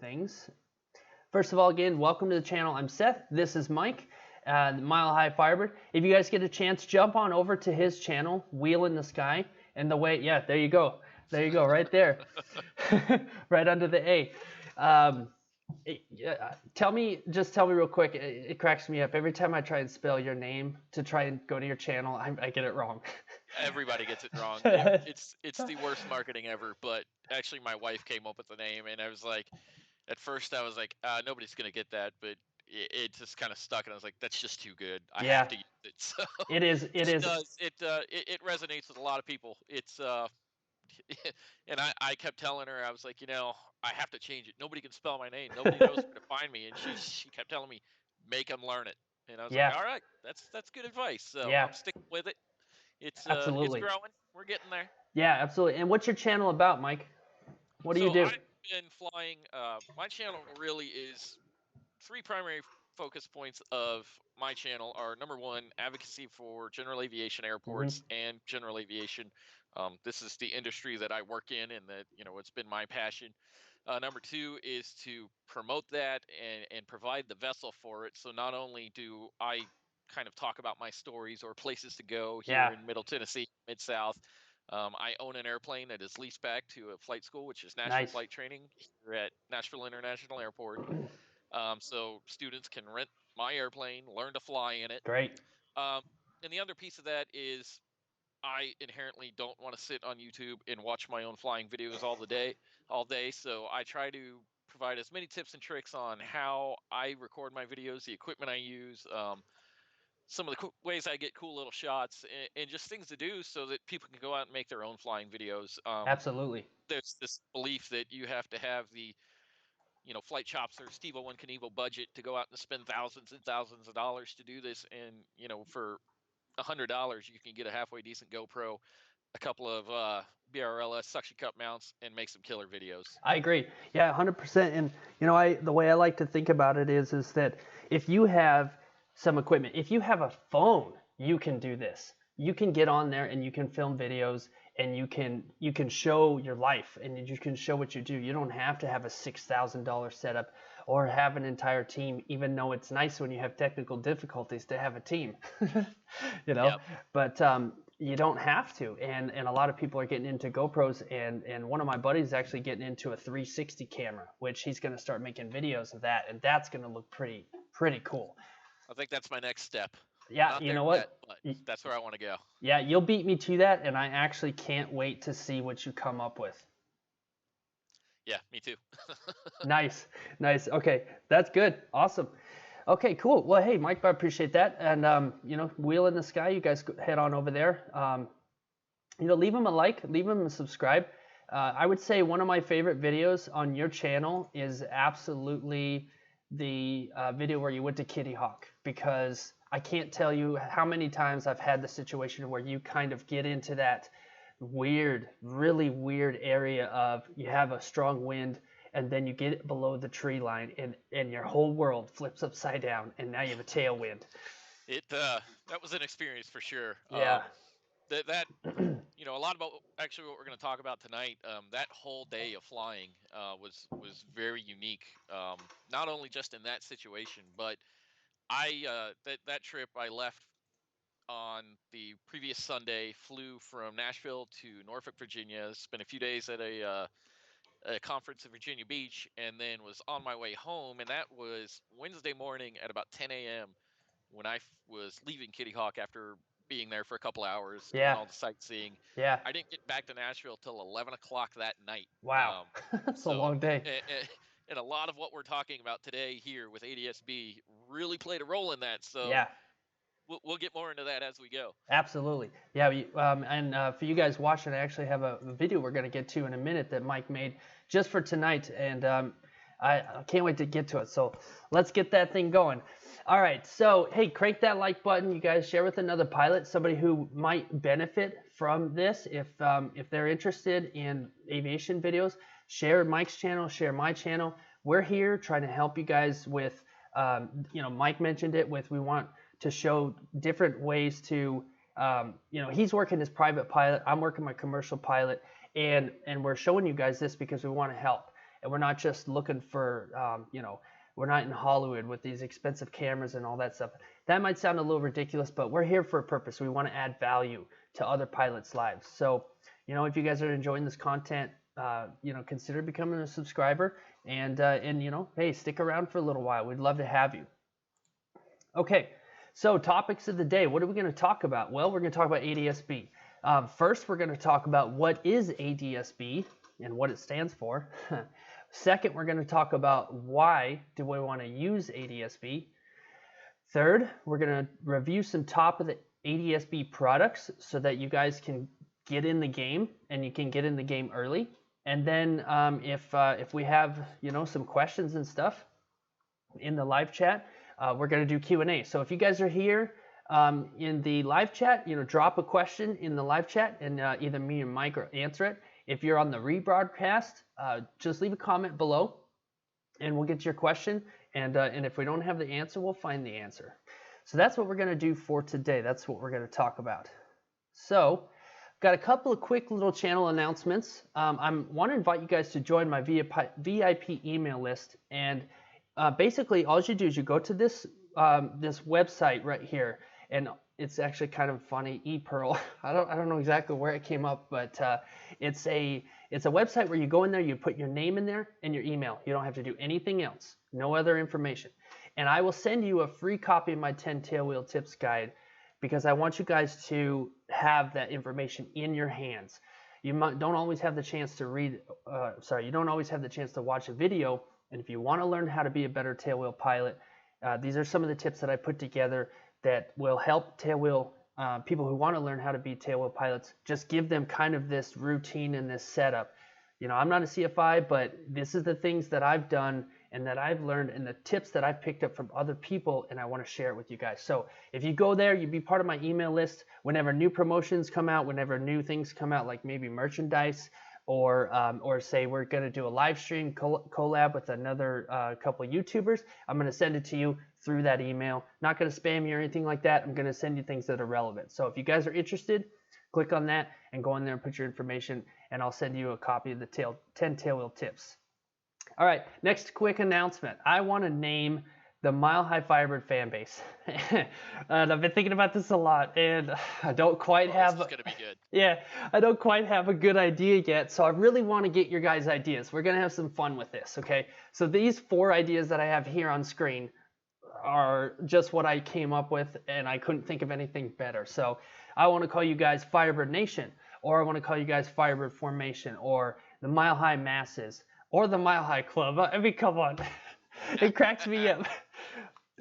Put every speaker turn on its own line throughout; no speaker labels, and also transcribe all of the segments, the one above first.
things. First of all, again, welcome to the channel. I'm Seth. This is Mike, the Mile High Firebird. If you guys get a chance, jump on over to his channel, Wheel in the Sky. And the way, yeah, there you go. There you go, right there. Right under the A. Tell me real quick. It cracks me up every time I try and spell your name to try and go to your channel. I get it wrong.
Everybody gets it wrong. It's the worst marketing ever. But actually, my wife came up with the name, and I was like, at first I was like, nobody's gonna get that, but it just kind of stuck, and I was like, that's just too good. I have to use it. So
it is. It is.
It resonates with a lot of people. It's and I kept telling her, I was like, I have to change it. Nobody can spell my name. Nobody knows where to find me. And she kept telling me, make them learn it. And I was like, all right, that's good advice. So I'm sticking with it. It's
absolutely.
It's growing. We're getting there.
Yeah, absolutely. And what's your channel about, Mike? What do you do?
I've been flying. My channel really is three primary focus points of my channel are, number one, advocacy for general aviation airports and general aviation. This is the industry that I work in, and that it's been my passion. Number two is to promote that and provide the vessel for it. So not only do I kind of talk about my stories or places to go here in Middle Tennessee, Mid-South, I own an airplane that is leased back to a flight school, which is National Flight Training here at Nashville International Airport. So students can rent my airplane, learn to fly in it.
Great.
And the other piece of that is I inherently don't want to sit on YouTube and watch my own flying videos all day. So I try to provide as many tips and tricks on how I record my videos, the equipment I use, some of the ways I get cool little shots, and just things to do so that people can go out and make their own flying videos.
Absolutely.
There's this belief that you have to have the Flight Chops or Steve One Knievel budget to go out and spend thousands and thousands of dollars to do this. And, for $100, you can get a halfway decent GoPro, a couple of BRLS suction cup mounts, and make some killer videos.
I agree. Yeah, 100%. And, the way I like to think about it is that if you have some equipment, if you have a phone, you can do this. You can get on there and you can film videos, and you can show your life, and you can show what you do. You don't have to have a $6,000 setup or have an entire team, even though it's nice when you have technical difficulties to have a team. Yep. But you don't have to. And a lot of people are getting into GoPros, and one of my buddies is actually getting into a 360 camera, which he's going to start making videos of that, and that's going to look pretty cool.
I think that's my next step.
Yeah, you know what?
But that's where I want to go.
Yeah, you'll beat me to that, and I actually can't wait to see what you come up with.
Yeah, me too.
Nice. Okay, that's good. Awesome. Okay, cool. Well, hey, Mike, I appreciate that. And, Wheel in the Sky, you guys head on over there. Leave them a like, leave them a subscribe. I would say one of my favorite videos on your channel is absolutely the video where you went to Kitty Hawk, because I can't tell you how many times I've had the situation where you kind of get into that really weird area of you have a strong wind, and then you get it below the tree line, and your whole world flips upside down, and now you have a tailwind.
That was an experience for sure.
Yeah.
That a lot about actually what we're going to talk about tonight. That whole day of flying was very unique. Not only just in that situation, but that trip I left on the previous Sunday, flew from Nashville to Norfolk, Virginia, spent a few days at a conference in Virginia Beach, and then was on my way home. And that was Wednesday morning at about 10 a.m. when I was leaving Kitty Hawk after being there for a couple hours and all the sightseeing.
Yeah.
I didn't get back to Nashville till 11 o'clock that night.
Wow. That's a long day.
And a lot of what we're talking about today here with ADSB really played a role in that. So
yeah,
we'll get more into that as we go.
Absolutely. Yeah. And for you guys watching, I actually have a video we're going to get to in a minute that Mike made just for tonight. And I can't wait to get to it. So let's get that thing going. All right. So, hey, crank that like button. You guys share with another pilot, somebody who might benefit from this. If they're interested in aviation videos, share Mike's channel, share my channel. We're here trying to help you guys with, Mike mentioned it with, we want to show different ways to, he's working as private pilot. I'm working my commercial pilot, and we're showing you guys this because we want to help. and we're not just looking for, we're not in Hollywood with these expensive cameras and all that stuff. That might sound a little ridiculous, but we're here for a purpose. We want to add value to other pilots' lives. So, if you guys are enjoying this content, consider becoming a subscriber, and hey, stick around for a little while. We'd love to have you. Okay, so topics of the day. What are we going to talk about? Well, we're going to talk about ADSB. First, we're going to talk about what is ADSB and what it stands for. Second, we're going to talk about why do we want to use ADSB. Third, we're going to review some top of the ADSB products so that you guys can get in the game, and you can get in the game early. And then if we have some questions and stuff in the live chat, we're going to do Q&A. So if you guys are here in the live chat, drop a question in the live chat, and either me or Mike will answer it. If you're on the rebroadcast, just leave a comment below, and we'll get your question. And if we don't have the answer, we'll find the answer. So that's what we're going to do for today. That's what we're going to talk about. So got a couple of quick little channel announcements. I want to invite you guys to join my VIP email list. And basically, all you do is you go to this website right here, and it's actually kind of funny, ePearl. I don't know exactly where it came up, but it's a website where you go in there, you put your name in there and your email. You don't have to do anything else, no other information. And I will send you a free copy of my 10 tailwheel tips guide, because I want you guys to have that information in your hands. You don't always have the chance to you don't always have the chance to watch a video. And if you want to learn how to be a better tailwheel pilot, these are some of the tips that I put together that will help tailwheel people who want to learn how to be tailwheel pilots. Just give them kind of this routine and this setup. I'm not a CFI, but this is the things that I've done and that I've learned and the tips that I've picked up from other people, and I want to share it with you guys. So if you go there, you be part of my email list. Whenever new promotions come out, whenever new things come out, like maybe merchandise, or say we're going to do a live stream collab with another couple of YouTubers, I'm going to send it to you through that email. Not going to spam you or anything like that. I'm going to send you things that are relevant. So if you guys are interested, click on that and go in there and put your information, and I'll send you a copy of the 10 tailwheel tips. All right, next quick announcement. I want to name the Mile High Firebird fan base. And I've been thinking about this a lot, and I don't quite have
this is gonna be good.
Yeah, I don't quite have a good idea yet, so I really want to get your guys' ideas. We're going to have some fun with this, okay? So these 4 ideas that I have here on screen are just what I came up with, and I couldn't think of anything better. So I want to call you guys Firebird Nation, or I want to call you guys Firebird Formation, or the Mile High Masses, or the Mile High Club. I mean, come on. It cracks me up.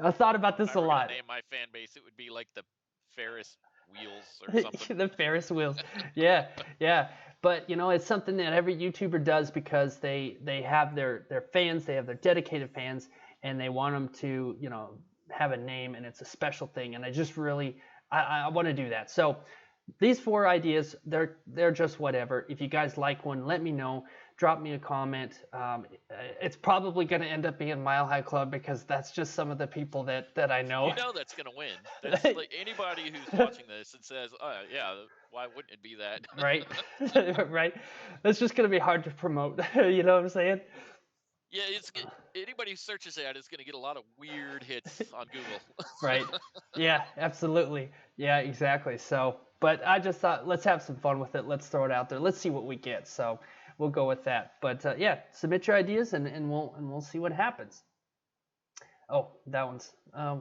I thought about this a lot.
If I were to name my fan base, it would be like the Ferris Wheels or something.
The Ferris Wheels. Yeah. But, it's something that every YouTuber does, because they have their fans, they have their dedicated fans, and they want them to, have a name, and it's a special thing. And I just really, I want to do that. So these 4 ideas, they're just whatever. If you guys like one, let me know. Drop me a comment. It's probably going to end up being Mile High Club, because that's just some of the people that I know.
That's going to win. That's like anybody who's watching this and says, "Oh yeah, why wouldn't it be that?"
Right, right. That's just going to be hard to promote. You know what I'm saying?
Yeah, anybody who searches that is going to get a lot of weird hits on Google.
Right. Yeah, absolutely. Yeah, exactly. So, but I just thought, let's have some fun with it. Let's throw it out there. Let's see what we get. So we'll go with that. But yeah, submit your ideas, and we'll see what happens. Oh, that one's.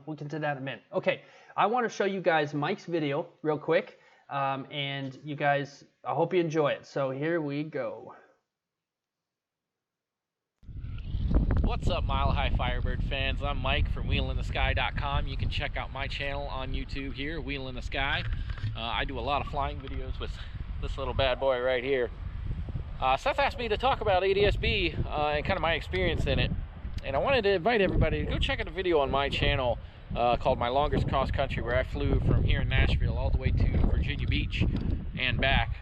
We'll get to that in a minute. Okay, I want to show you guys Mike's video real quick, and you guys, I hope you enjoy it. So here we go.
What's up, Mile High Firebird fans? I'm Mike from wheelinthesky.com. You can check out my channel on YouTube here, Wheel in the Sky. I do a lot of flying videos with this little bad boy right here. Seth asked me to talk about ADSB and kind of my experience in it. And I wanted to invite everybody to go check out a video on my channel called My Longest Cross Country, where I flew from here in Nashville all the way to Virginia Beach and back.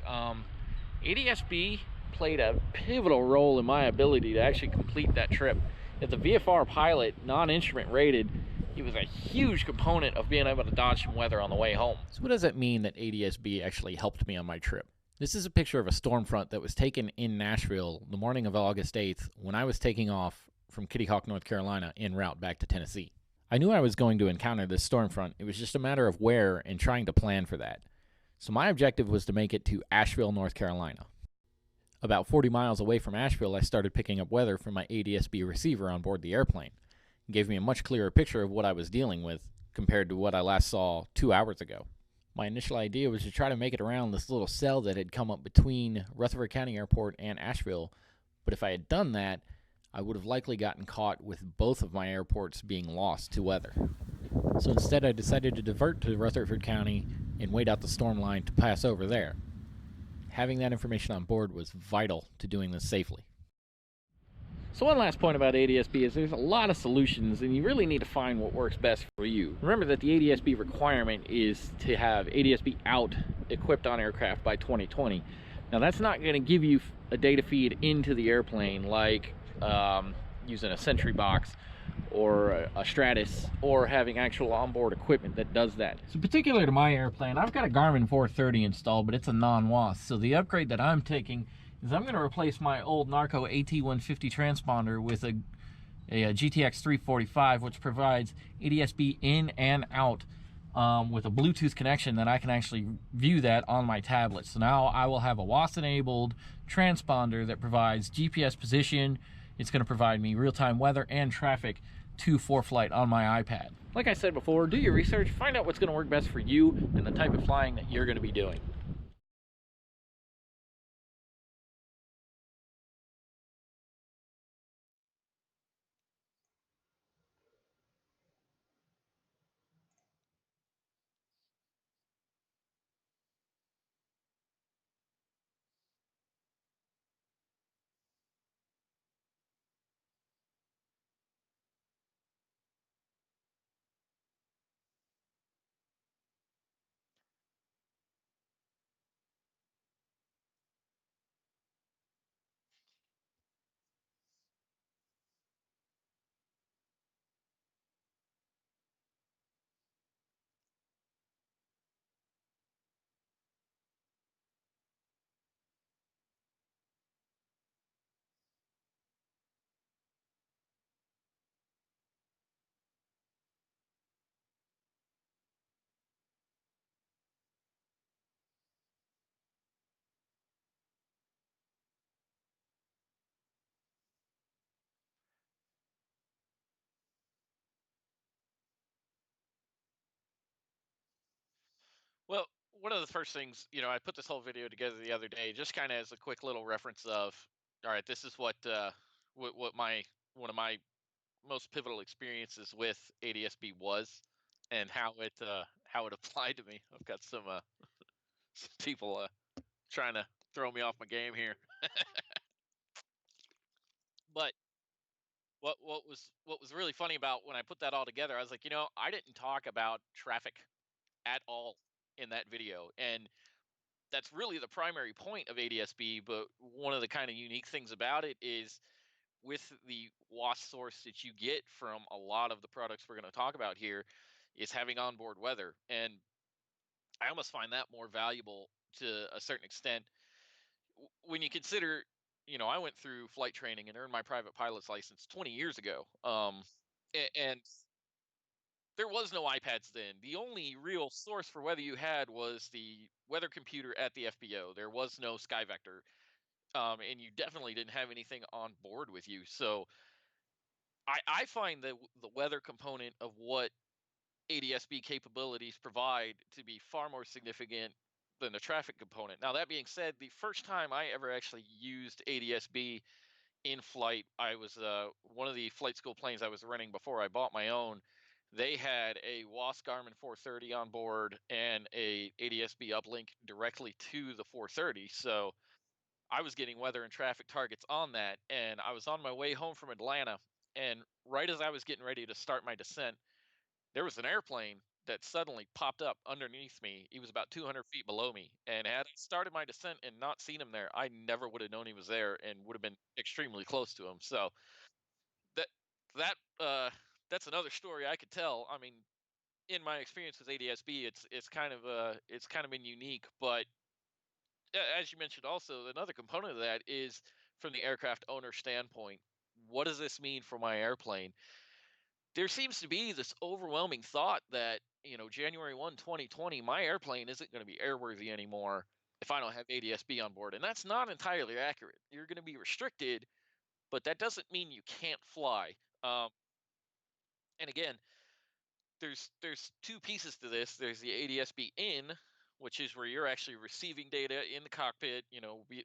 ADSB played a pivotal role in my ability to actually complete that trip. As a VFR pilot, non-instrument rated, it was a huge component of being able to dodge some weather on the way home. So what does that mean that ADSB actually helped me on my trip? This is a picture of a storm front that was taken in Nashville the morning of August 8th when I was taking off from Kitty Hawk, North Carolina, en route back to Tennessee. I knew I was going to encounter this storm front. It was just a matter of where and trying to plan for that. So my objective was to make it to Asheville, North Carolina. About 40 miles away from Asheville, I started picking up weather from my ADSB receiver on board the airplane. It gave me a much clearer picture of what I was dealing with compared to what I last saw 2 hours ago. My initial idea was to try to make it around this little cell that had come up between Rutherford County Airport and Asheville, but if I had done that, I would have likely gotten caught with both of my airports being lost to weather. So instead, I decided to divert to Rutherford County and wait out the storm line to pass over there. Having that information on board was vital to doing this safely. So one last point about ADSB is there's a lot of solutions and you really need to find what works best for you. Remember that the ADSB requirement is to have ADSB out equipped on aircraft by 2020. Now that's not going to give you a data feed into the airplane like using a Sentry box or a Stratus or having actual onboard equipment that does that. So particular to my airplane, I've got a Garmin 430 installed, but it's a non-WAS. So the upgrade that I'm taking is I'm going to replace my old Narco AT150 transponder with a GTX 345, which provides ADSB in and out with a Bluetooth connection that I can actually view that on my tablet. So now I will have a WAS-enabled transponder that provides GPS position. It's going to provide me real-time weather and traffic to ForeFlight on my iPad. Like I said before, do your research, find out what's going to work best for you and the type of flying that you're going to be doing.
Well, one of the first things, I put this whole video together the other day, just kind of as a quick little reference of, all right, this is what my one of my most pivotal experiences with ADSB was, and how it applied to me. I've got some people trying to throw me off my game here, but what was really funny about when I put that all together, I was like, I didn't talk about traffic at all in that video, and that's really the primary point of ADSB. But one of the kind of unique things about it is with the WAS source that you get from a lot of the products we're going to talk about here is having onboard weather. And I almost find that more valuable to a certain extent when you consider, I went through flight training and earned my private pilot's license 20 years ago. And there was no iPads then. The only real source for weather you had was the weather computer at the FBO. There was no SkyVector, and you definitely didn't have anything on board with you. So I find that the weather component of what ADSB capabilities provide to be far more significant than the traffic component. Now, that being said, the first time I ever actually used ADSB in flight, I was one of the flight school planes I was running before I bought my own. They had a WAS Garmin 430 on board and a ADSB uplink directly to the 430. So I was getting weather and traffic targets on that, and I was on my way home from Atlanta. And right as I was getting ready to start my descent, there was an airplane that suddenly popped up underneath me. He was about 200 feet below me. And had I started my descent and not seen him there, I never would have known he was there and would have been extremely close to him. So that that that's another story I could tell. I mean, in my experience with ADSB, it's kind of been unique, but as you mentioned, also another component of that is from the aircraft owner standpoint. What does this mean for my airplane? There seems to be this overwhelming thought that, January 1, 2020, my airplane isn't going to be airworthy anymore if I don't have ADSB on board. And that's not entirely accurate. You're going to be restricted, but that doesn't mean you can't fly. And again, there's two pieces to this. There's the ADSB in, which is where you're actually receiving data in the cockpit,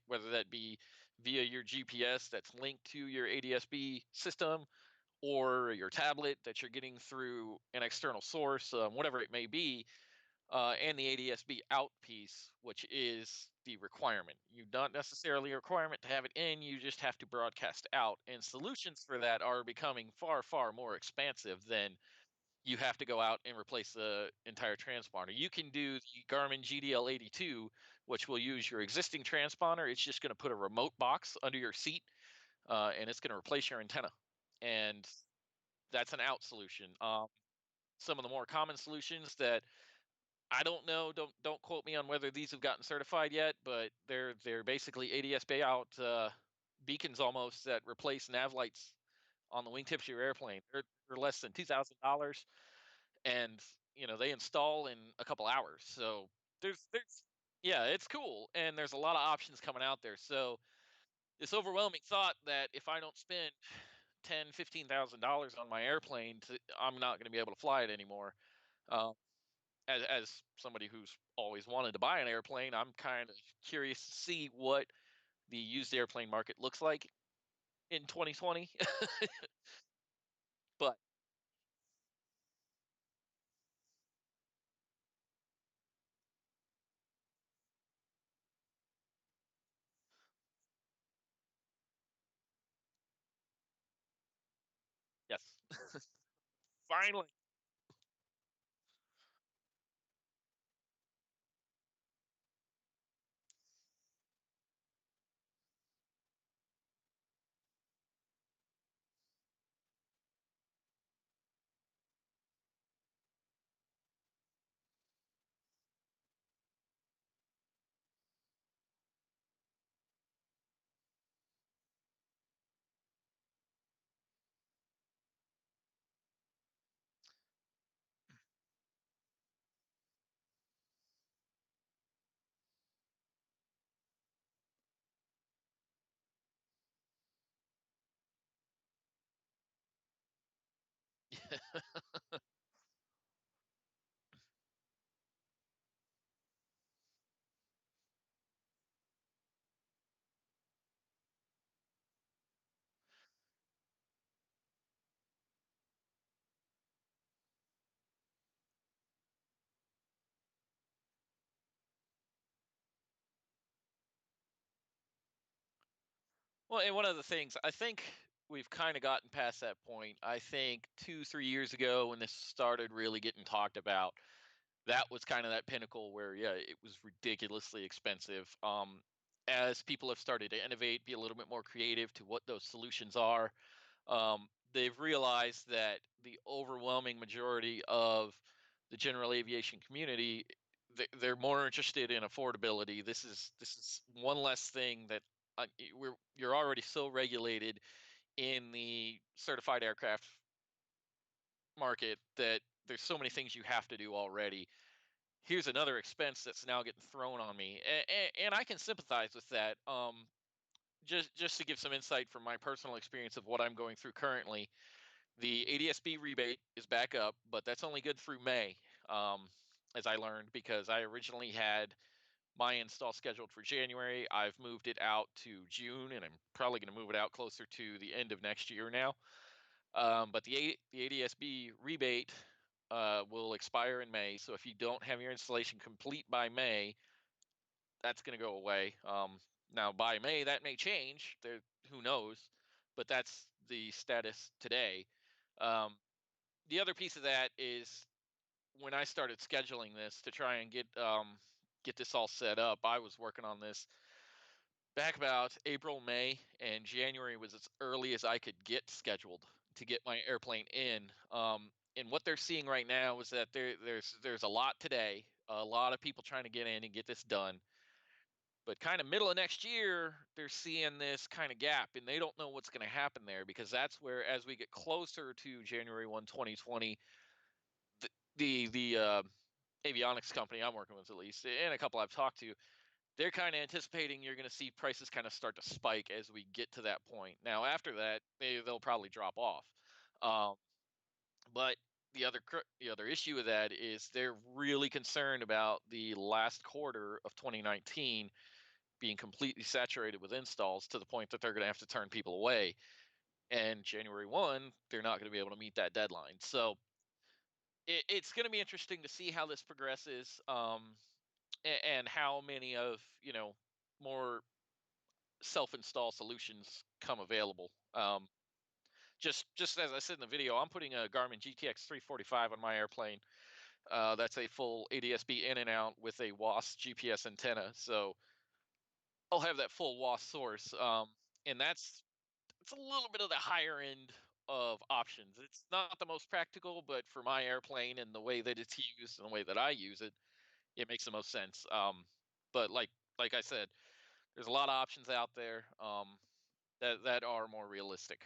whether that be via your GPS that's linked to your ADSB system, or your tablet that you're getting through an external source, whatever it may be, and the ADSB out piece, which is the requirement. You not necessarily a requirement to have it in, you just have to broadcast out. And solutions for that are becoming far, far more expansive than you have to go out and replace the entire transponder. You can do the Garmin GDL82, which will use your existing transponder. It's just going to put a remote box under your seat, and it's going to replace your antenna. And that's an out solution. Some of the more common solutions that I don't know, don't quote me on whether these have gotten certified yet, but they're basically ADS-B out beacons almost that replace nav lights on the wingtips of your airplane. They're less than $2,000, and they install in a couple hours. So there's yeah, it's cool, and there's a lot of options coming out there. So this overwhelming thought that if I don't spend $10,000-$15,000 on my airplane, I'm not going to be able to fly it anymore. Um, as somebody who's always wanted to buy an airplane, I'm kind of curious to see what the used airplane market looks like in 2020. But yes, finally. Well, and one of the things I think we've kind of gotten past that point. I think 2, 3 years ago when this started really getting talked about, that was kind of that pinnacle where, yeah, it was ridiculously expensive. As people have started to innovate, be a little bit more creative to what those solutions are, they've realized that the overwhelming majority of the general aviation community, they're more interested in affordability. This is one less thing that you're already so regulated in the certified aircraft market that there's so many things you have to do already. Here's another expense that's now getting thrown on me, and I can sympathize with that. Just to give some insight from my personal experience of what I'm going through currently, the ADSB rebate is back up, but that's only good through May, as I learned, because I originally had my install scheduled for January. I've moved it out to June, and I'm probably going to move it out closer to the end of next year now. But the ADSB rebate will expire in May. So if you don't have your installation complete by May, that's going to go away. Now by May that may change. There, who knows? But that's the status today. Um, the other piece of that is when I started scheduling this to try and get this all set up. I was working on this back about April, May, and January was as early as I could get scheduled to get my airplane in. And what they're seeing right now is that there's a lot today, a lot of people trying to get in and get this done. But kind of middle of next year, they're seeing this kind of gap, and they don't know what's going to happen there, because that's where, as we get closer to January 1, 2020, the avionics company I'm working with, at least, and a couple I've talked to, they're kind of anticipating you're going to see prices kind of start to spike as we get to that point. Now, after that, they'll probably drop off. Um, but the other issue with that is they're really concerned about the last quarter of 2019 being completely saturated with installs, to the point that they're going to have to turn people away. And January 1, they're not going to be able to meet that deadline. So it's going to be interesting to see how this progresses, and how many of more self-install solutions come available. Just as I said in the video, I'm putting a Garmin GTX 345 on my airplane. That's a full ADSB in and out with a WAS GPS antenna. So I'll have that full WAS source, and it's a little bit of the higher end of options. It's not the most practical, but for my airplane and the way that it's used and the way that I use it, it makes the most sense. But like I said, there's a lot of options out there, that are more realistic.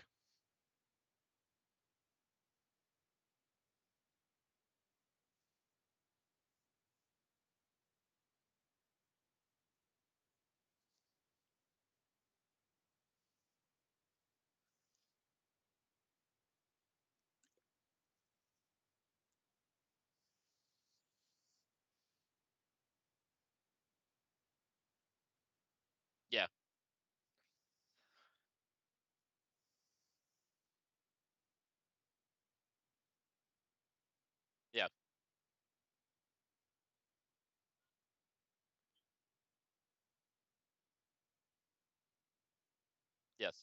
Yeah, yeah, yes,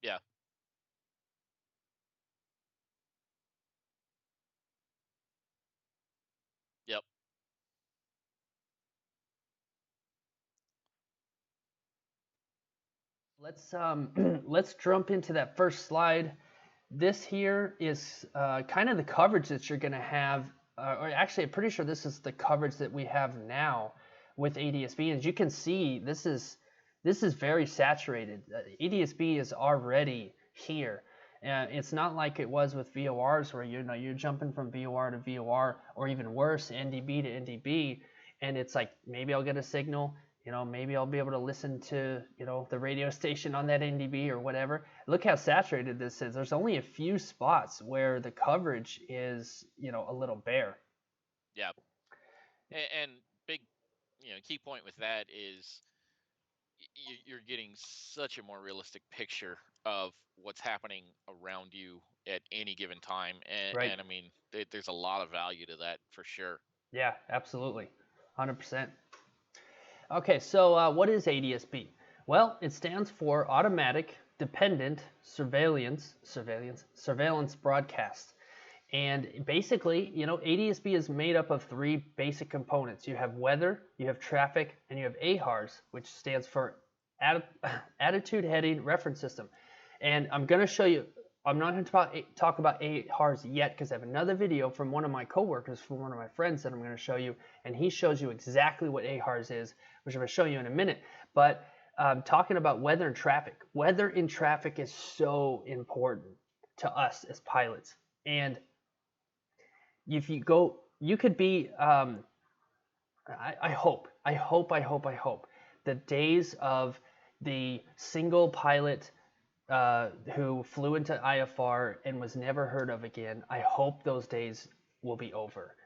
yeah, yep,
Let's let's jump into that first slide. This here is kind of the coverage that you're going to have, or actually, I'm pretty sure this is the coverage that we have now with ADSB. As you can see, this is very saturated. ADSB is already here, and it's not like it was with VORs, where you're jumping from VOR to VOR, or even worse, NDB to NDB, and it's like, maybe I'll get a signal. Maybe I'll be able to listen to, the radio station on that NDB or whatever. Look how saturated this is. There's only a few spots where the coverage is, a little bare.
yeah. And big, key point with that is you're getting such a more realistic picture of what's happening around you at any given time, and,
Right.
and I mean, there's a lot of value to that for sure.
Yeah, absolutely. 100%. Okay, so what is ADSB? Well, it stands for Automatic Dependent Surveillance Broadcast. And basically, ADSB is made up of three basic components. You have weather, you have traffic, and you have AHRS, which stands for Attitude Heading Reference System. And I'm going to show you, I'm not going to talk about AHRS yet, because I have another video from one of my coworkers, from one of my friends, that I'm going to show you, and he shows you exactly what AHRS is, which I'm going to show you in a minute. But talking about weather and traffic. Weather and traffic is so important to us as pilots. And if you go, you could be, I hope the days of the single pilot who flew into IFR and was never heard of again, I hope those days will be over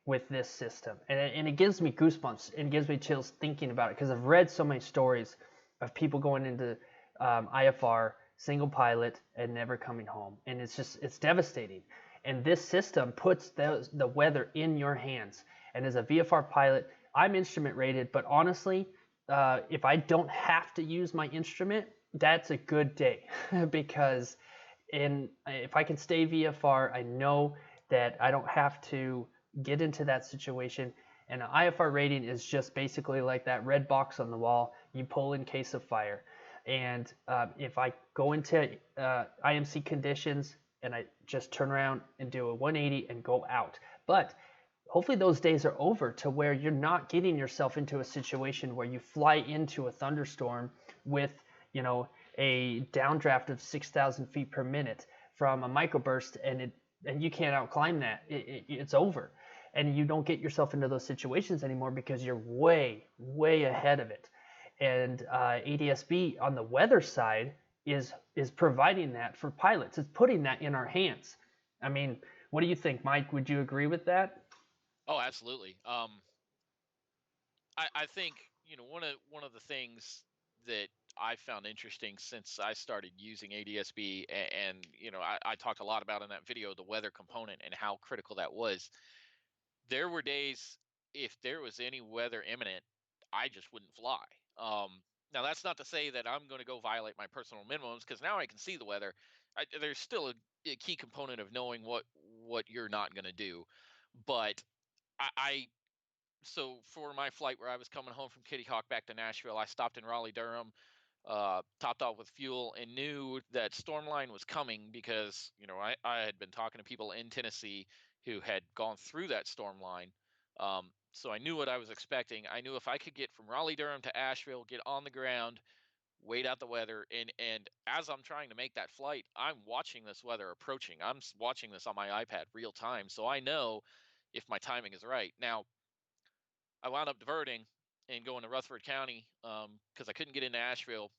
with this system. And it gives me goosebumps, and it gives me chills thinking about it, because I've read so many stories of people going into IFR, single pilot, and never coming home. And it's devastating. And this system puts the weather in your hands. And as a VFR pilot, I'm instrument rated, but honestly, if I don't have to use my instrument, that's a good day. Because if I can stay VFR, I know that I don't have to get into that situation. And an IFR rating is just basically like that red box on the wall you pull in case of fire. And if I go into IMC conditions and I just turn around and do a 180 and go out. But hopefully those days are over to where you're not getting yourself into a situation where you fly into a thunderstorm with, you know, a downdraft of 6,000 feet per minute from a microburst, and you can't outclimb that. It's over, and you don't get yourself into those situations anymore because you're way ahead of it. And ADSB on the weather side is providing that for pilots. It's putting that in our hands. I mean, what do you think, Mike? Would you agree with that?
Oh, absolutely. I think, you know, one of the things that I found interesting since I started using ADSB, and you know, I talked a lot about in that video the weather component and how critical that was. There were days, if there was any weather imminent, I just wouldn't fly. Now that's not to say that I'm going to go violate my personal minimums, because now I can see the weather. There's still a key component of knowing what you're not going to do, but I so for my flight where I was coming home from Kitty Hawk back to Nashville, I stopped in Raleigh, Durham, topped off with fuel, and knew that stormline was coming because, you know, I had been talking to people in Tennessee who had gone through that stormline. So I knew what I was expecting. I knew if I could get from Raleigh, Durham to Asheville, get on the ground, wait out the weather, and as I'm trying to make that flight, I'm watching this weather approaching. I'm watching this on my iPad real time, so I know if my timing is right. Now, I wound up diverting and going to Rutherford County because I couldn't get into Asheville.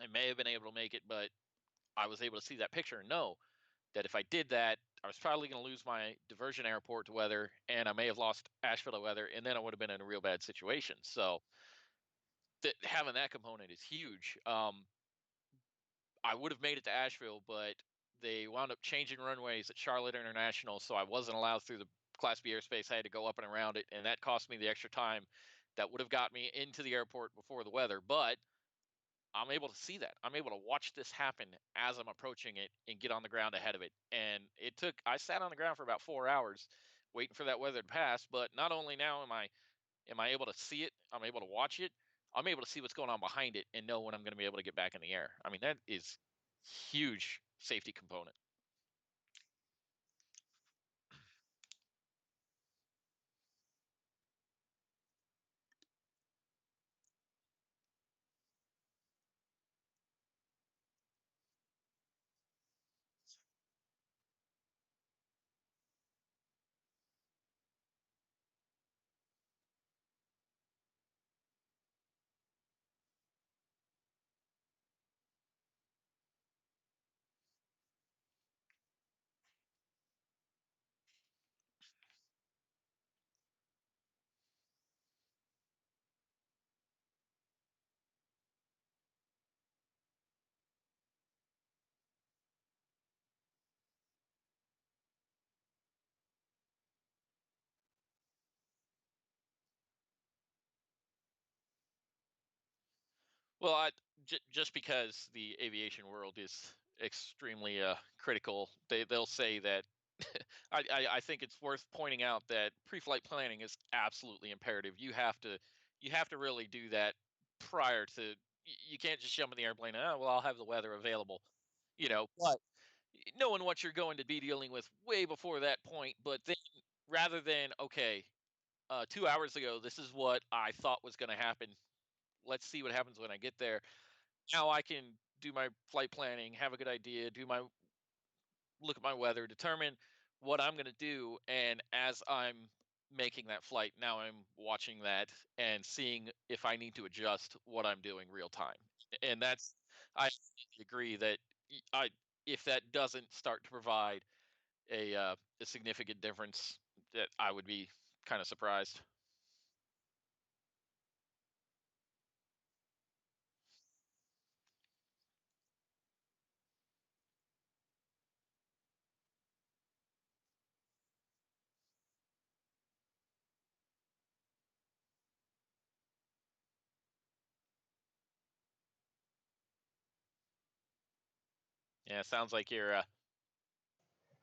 I may have been able to make it, but I was able to see that picture and know that if I did that, I was probably going to lose my diversion airport to weather, and I may have lost Asheville to weather, and then I would have been in a real bad situation. So having that component is huge. I would have made it to Asheville, but they wound up changing runways at Charlotte International, so I wasn't allowed through the Class B airspace. I had to go up and around it, and that cost me the extra time that would have got me into the airport before the weather. But I'm able to see that. I'm able to watch this happen as I'm approaching it and get on the ground ahead of it. And I sat on the ground for about 4 hours waiting for that weather to pass. But not only now am I able to see it, I'm able to watch it, I'm able to see what's going on behind it and know when I'm going to be able to get back in the air. I mean, that is huge safety component. Well, just because the aviation world is extremely critical, they'll say that I think it's worth pointing out that pre-flight planning is absolutely imperative. You have to really do that prior to. You can't just jump in the airplane and, oh, well, I'll have the weather available, you know. But knowing what you're going to be dealing with way before that point, but then rather than, okay, 2 hours ago, this is what I thought was going to happen. Let's see what happens when I get there. Now I can do my flight planning, have a good idea, look at my weather, determine what I'm going to do, and as I'm making that flight, now I'm watching that and seeing if I need to adjust what I'm doing real time. And I agree that I if that doesn't start to provide a significant difference, that I would be kind of surprised. Yeah, sounds like you're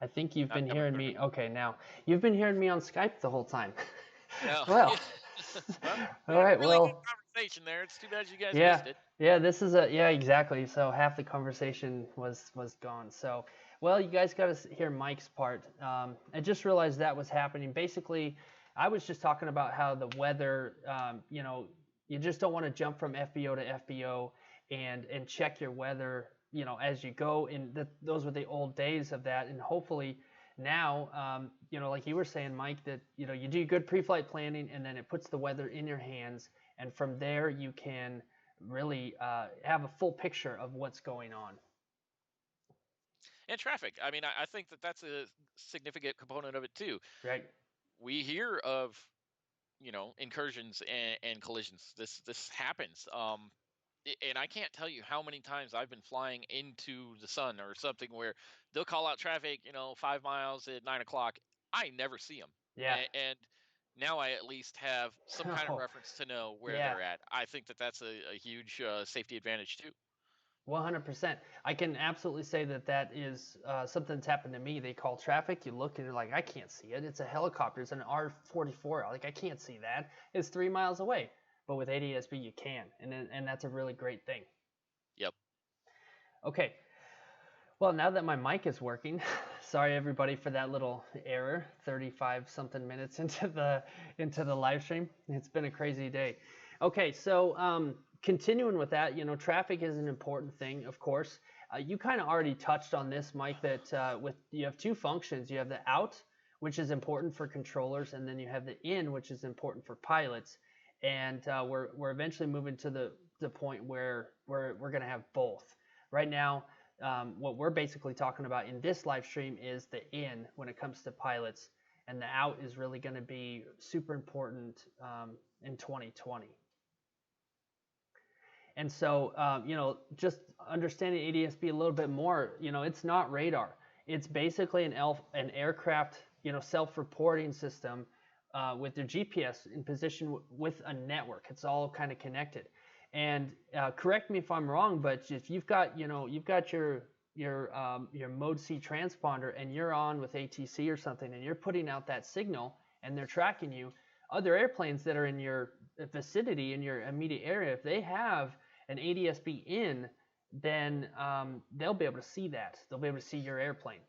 I think you've
not
been
coming
hearing
through.
me. Okay, now you've been hearing me on Skype the whole time.
No.
Well,
Well, we
all
had a
right.
really good
Well,
conversation there. It's too bad you guys
yeah,
missed it.
yeah. This is a yeah, exactly. So half the conversation was gone. So, well, you guys got to hear Mike's part. I just realized that was happening. Basically, I was just talking about how the weather. You just don't want to jump from FBO to FBO and check your weather. As you go. And those were the old days of that. And hopefully now, like you were saying, Mike, that you do good pre-flight planning, and then it puts the weather in your hands, and from there you can really have a full picture of what's going on.
And traffic. I mean, I think that's a significant component of it too.
Right.
We hear of incursions and collisions. This happens. And I can't tell you how many times I've been flying into the sun or something where they'll call out traffic, 5 miles at 9 o'clock. I never see them.
Yeah.
And now I at least have some kind of
Oh,
reference to know where
yeah.
they're at. I think that's a huge safety advantage too.
100%. I can absolutely say that is something that's happened to me. They call traffic, you look and you're like, I can't see it. It's a helicopter. It's an R-44. Like, I can't see that. It's 3 miles away. But with ADSB, you can. And that's a really great thing.
Yep.
Okay. Well, now that my mic is working, sorry everybody for that little error. 35 something minutes into the live stream. It's been a crazy day. Okay, so continuing with that, traffic is an important thing, of course. You kind of already touched on this, Mike, that you have two functions. You have the out, which is important for controllers, and then you have the in, which is important for pilots. And we're eventually moving to the point where we're going to have both. Right now, what we're basically talking about in this live stream is the in when it comes to pilots, and the out is really going to be super important in 2020. And so, just understanding ADSB a little bit more, it's not radar. It's basically an aircraft, self-reporting system with their GPS in position with a network. It's all kind of connected. And correct me if I'm wrong, but if you've got your mode C transponder and you're on with ATC or something, and you're putting out that signal and they're tracking you, other airplanes that are in your vicinity, in your immediate area, if they have an ADSB in, then they'll be able to see that. They'll be able to see your airplane.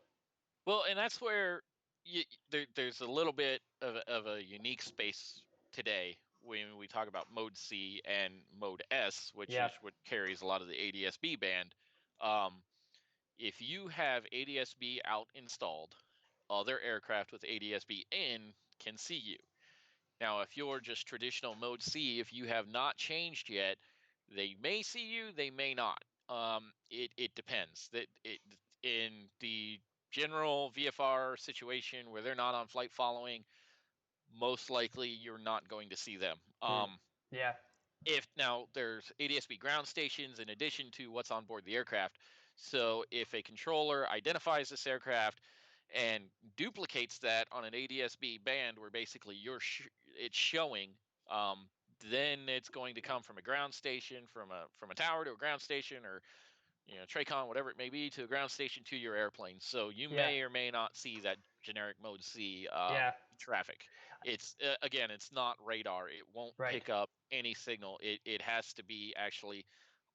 Well, and that's where there's a little bit of a unique space today when we talk about mode C and mode S, which is what carries a lot of the ADSB band. If you have ADSB out installed, other aircraft with ADSB in can see you. Now, if you're just traditional mode C, if you have not changed yet, they may see you, they may not. It depends. In the general VFR situation where they're not on flight following, most likely you're not going to see them.
Yeah.
If now there's ADSB ground stations in addition to what's on board the aircraft. So if a controller identifies this aircraft and duplicates that on an ADSB band where basically it's showing, then it's going to come from a ground station, from a tower to a ground station, or Tracon, whatever it may be, to a ground station to your airplane. So you may or may not see that generic mode C traffic. It's again, it's not radar. It won't pick up any signal. It has to be actually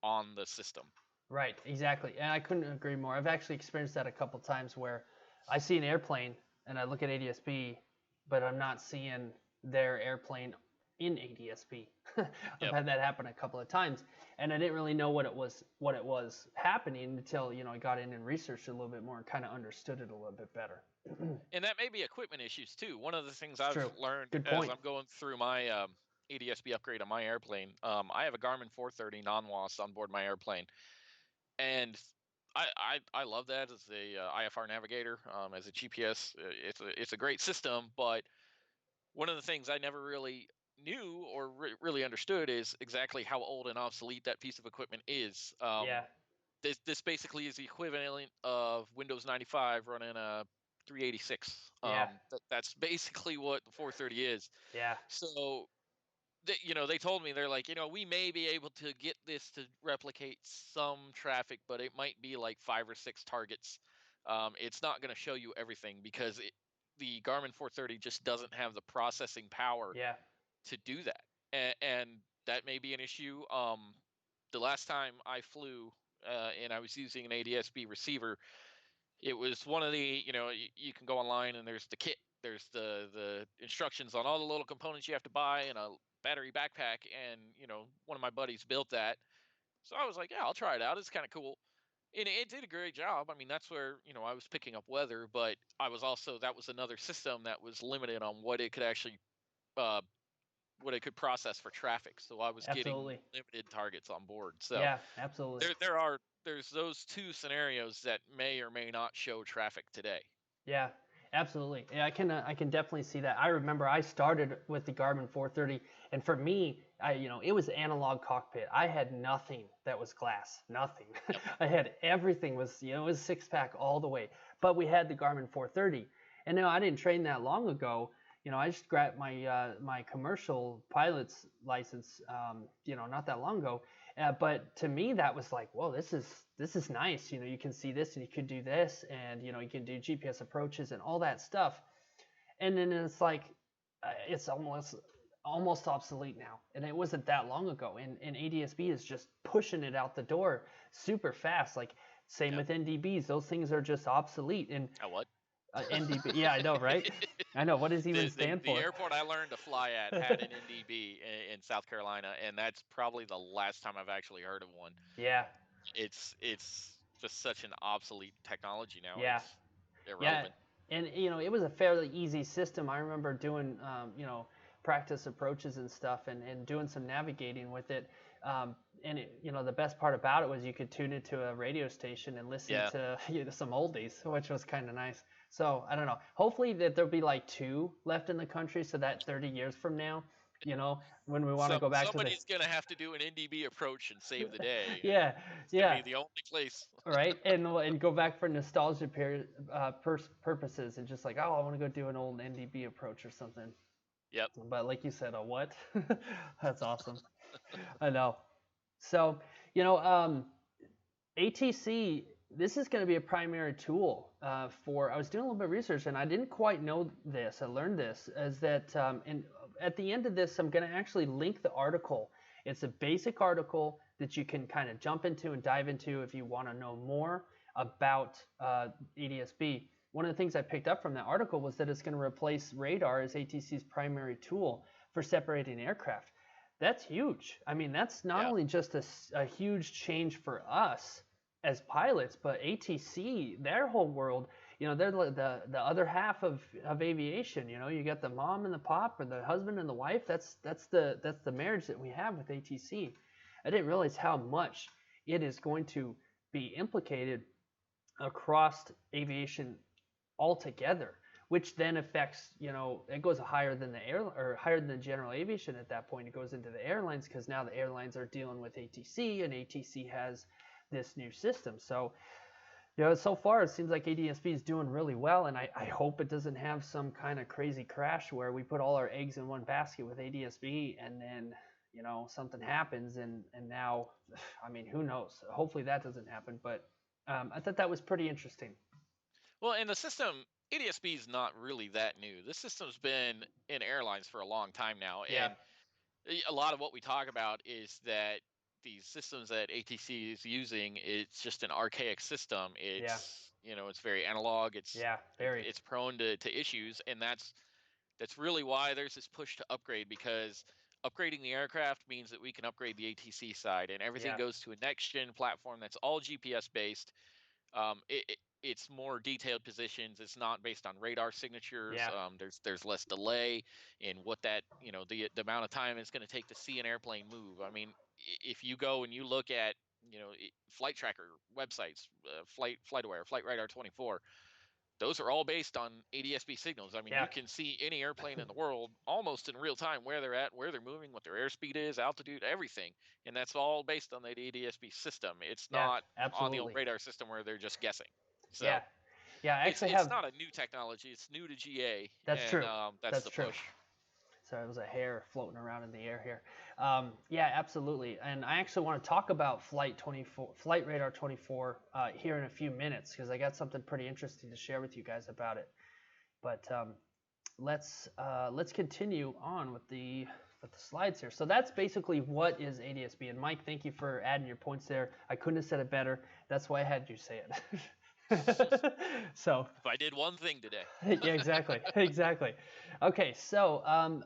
on the system.
Right, exactly. And I couldn't agree more. I've actually experienced that a couple times where I see an airplane and I look at ADSB, but I'm not seeing their airplane in ADSB. I've had that happen a couple of times, and I didn't really know what it was happening until I got in and researched it a little bit more and kind of understood it a little bit better.
And that may be equipment issues too. One of the things I've learned as I'm going through my ADSB upgrade on my airplane, I have a Garmin 430 non-WAS on board my airplane, and I love that as a IFR navigator, as a GPS. It's a great system, but one of the things I never really knew or really understood is exactly how old and obsolete that piece of equipment is. This basically is the equivalent of Windows 95 running a 386. That's basically what the 430 is.
Yeah.
So they told me, they're like, we may be able to get this to replicate some traffic, but it might be like 5 or 6 targets. It's not going to show you everything because the Garmin 430 just doesn't have the processing power to do that, and that may be an issue. The last time I flew, and I was using an ADSB receiver, it was one of the, you can go online and there's the kit, there's the instructions on all the little components you have to buy and a battery backpack, and one of my buddies built that, so I was like, yeah, I'll try it out. It's kind of cool. And it did a great job. I mean, that's where, I was picking up weather, but I was also, that was another system that was limited on what it could actually, uh, what it could process for traffic. So I was getting limited targets on board. So
yeah, absolutely.
There's those two scenarios that may or may not show traffic today.
Yeah, absolutely. Yeah, I can definitely see that. I remember I started with the Garmin 430, and for me, it was analog cockpit. I had nothing that was glass, nothing.
Yep.
I had everything was, it was 6-pack all the way. But we had the Garmin 430, and now I didn't train that long ago. I just grabbed my my commercial pilot's license, not that long ago. But to me, that was like, whoa, this is nice. You can see this, and you can do this, and you can do GPS approaches and all that stuff. And then it's like, it's almost obsolete now, and it wasn't that long ago. And ADSB is just pushing it out the door super fast. Like same with NDBs, those things are just obsolete. And
what?
NDB, yeah, I know, right? I know. What does it even stand for?
The airport I learned to fly at had an NDB in South Carolina, and that's probably the last time I've actually heard of one.
Yeah.
It's just such an obsolete technology now.
Yeah.
It's irrelevant.
Yeah. And it was a fairly easy system. I remember doing practice approaches and stuff, and doing some navigating with it. And the best part about it was you could tune it to a radio station and listen to some oldies, which was kind of nice. So I don't know. Hopefully that there'll be like 2 left in the country, so that 30 years from now, when we want to go back to
somebody's gonna have to do an NDB approach and save the day.
Yeah,
it's gonna be the only place.
Right, and go back for nostalgia purposes, and just like, oh, I want to go do an old NDB approach or something.
Yep.
But like you said, a what? That's awesome. I know. So ATC. This is going to be a primary tool for. I was doing a little bit of research, and I didn't quite know this. I learned this is that, and at the end of this, I'm going to actually link the article. It's a basic article that you can kind of jump into and dive into if you want to know more about ADSB. One of the things I picked up from that article was that it's going to replace radar as ATC's primary tool for separating aircraft. That's huge. I mean, that's not only just a huge change for us as pilots, but ATC, their whole world, they're the other half of aviation. You got the mom and the pop, or the husband and the wife. That's the marriage that we have with ATC. I didn't realize how much it is going to be implicated across aviation altogether, which then affects, it goes higher than higher than the general aviation at that point. It goes into the airlines, because now the airlines are dealing with ATC, and ATC has this new system. So so far it seems like ADSB is doing really well, and I hope it doesn't have some kind of crazy crash where we put all our eggs in one basket with ADSB, and then something happens, and now, I mean, who knows? Hopefully that doesn't happen, but I thought that was pretty interesting.
Well, and the system, ADSB is not really that new. This system's been in airlines for a long time now, and a lot of what we talk about is that these systems that ATC is using, it's just an archaic system. It's it's very analog. It's it's prone to issues, and that's really why there's this push to upgrade, because upgrading the aircraft means that we can upgrade the ATC side, and everything goes to a next gen platform that's all GPS based. It's more detailed positions. It's not based on radar signatures. There's less delay in what that, the amount of time it's going to take to see an airplane move. I mean, if you go and you look at, flight tracker websites, FlightAware, Flight Radar 24, those are all based on ADSB signals. I mean, you can see any airplane in the world almost in real time, where they're at, where they're moving, what their airspeed is, altitude, everything. And that's all based on the ADSB system. It's not on the old radar system where they're just guessing. So
I actually
it's not a new technology. It's new to GA.
That's true.
That's the push.
Sorry, there was a hair floating around in the air here. Absolutely. And I actually want to talk about Flight Radar 24 here in a few minutes, because I got something pretty interesting to share with you guys about it. But let's continue on with the slides here. So that's basically what is ADSB. And Mike, thank you for adding your points there. I couldn't have said it better. That's why I had you say it. So
if I did one thing today.
yeah, exactly. Okay, so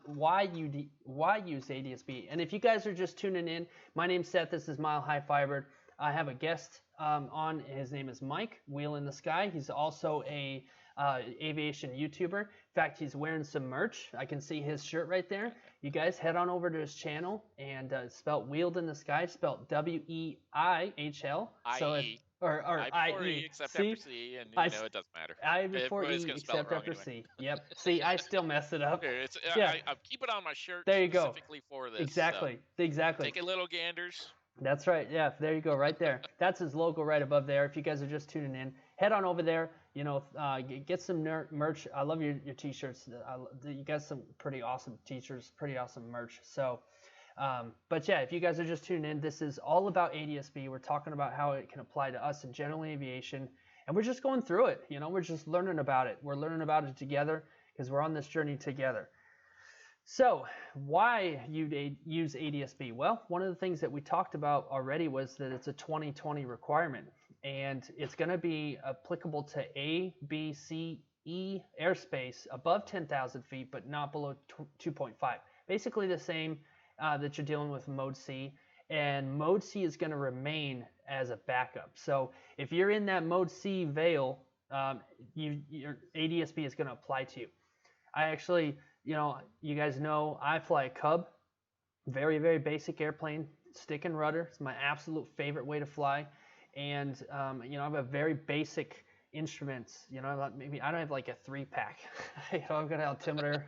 why use ADSB? And if you guys are just tuning in, my name's Seth. This is Mile High Firebird. I have a guest on. His name is Mike, Wheel in the Sky. He's also a aviation YouTuber. In fact, he's wearing some merch. I can see his shirt right there. You guys head on over to his channel, and spelt Wheeled in the Sky, spelt W-E-I-H-L. So if, or I-E.
Except
See?
after C, and it doesn't matter.
I before
Everybody's
E
gonna spell it
except
wrong
after
anyway.
C. Yep. See, I still mess it up.
Here,
Yeah.
I keep it on my shirt
There you go.
specifically for this.
Exactly. Exactly.
Take a little ganders.
That's right. Yeah, there you go, right there. That's his logo right above there. If you guys are just tuning in, head on over there. Get some merch. I love your t-shirts. You got some pretty awesome t-shirts, pretty awesome merch. So, but yeah, if you guys are just tuning in, this is all about ADSB. We're talking about how it can apply to us in general aviation, and we're just going through it. We're just learning about it. We're learning about it together because we're on this journey together. So why use ADSB? Well, one of the things that we talked about already was that it's a 2020 requirement, and it's going to be applicable to A, B, C, E airspace above 10,000 feet, but not below 2.5. Basically the same that you're dealing with Mode C, and Mode C is going to remain as a backup. So if you're in that Mode C veil, your ADSB is going to apply to you. I actually, you guys know I fly a Cub, very, very basic airplane, stick and rudder. It's my absolute favorite way to fly. And, I have a very basic instruments. Maybe I don't have like a 3-pack. I've got an altimeter,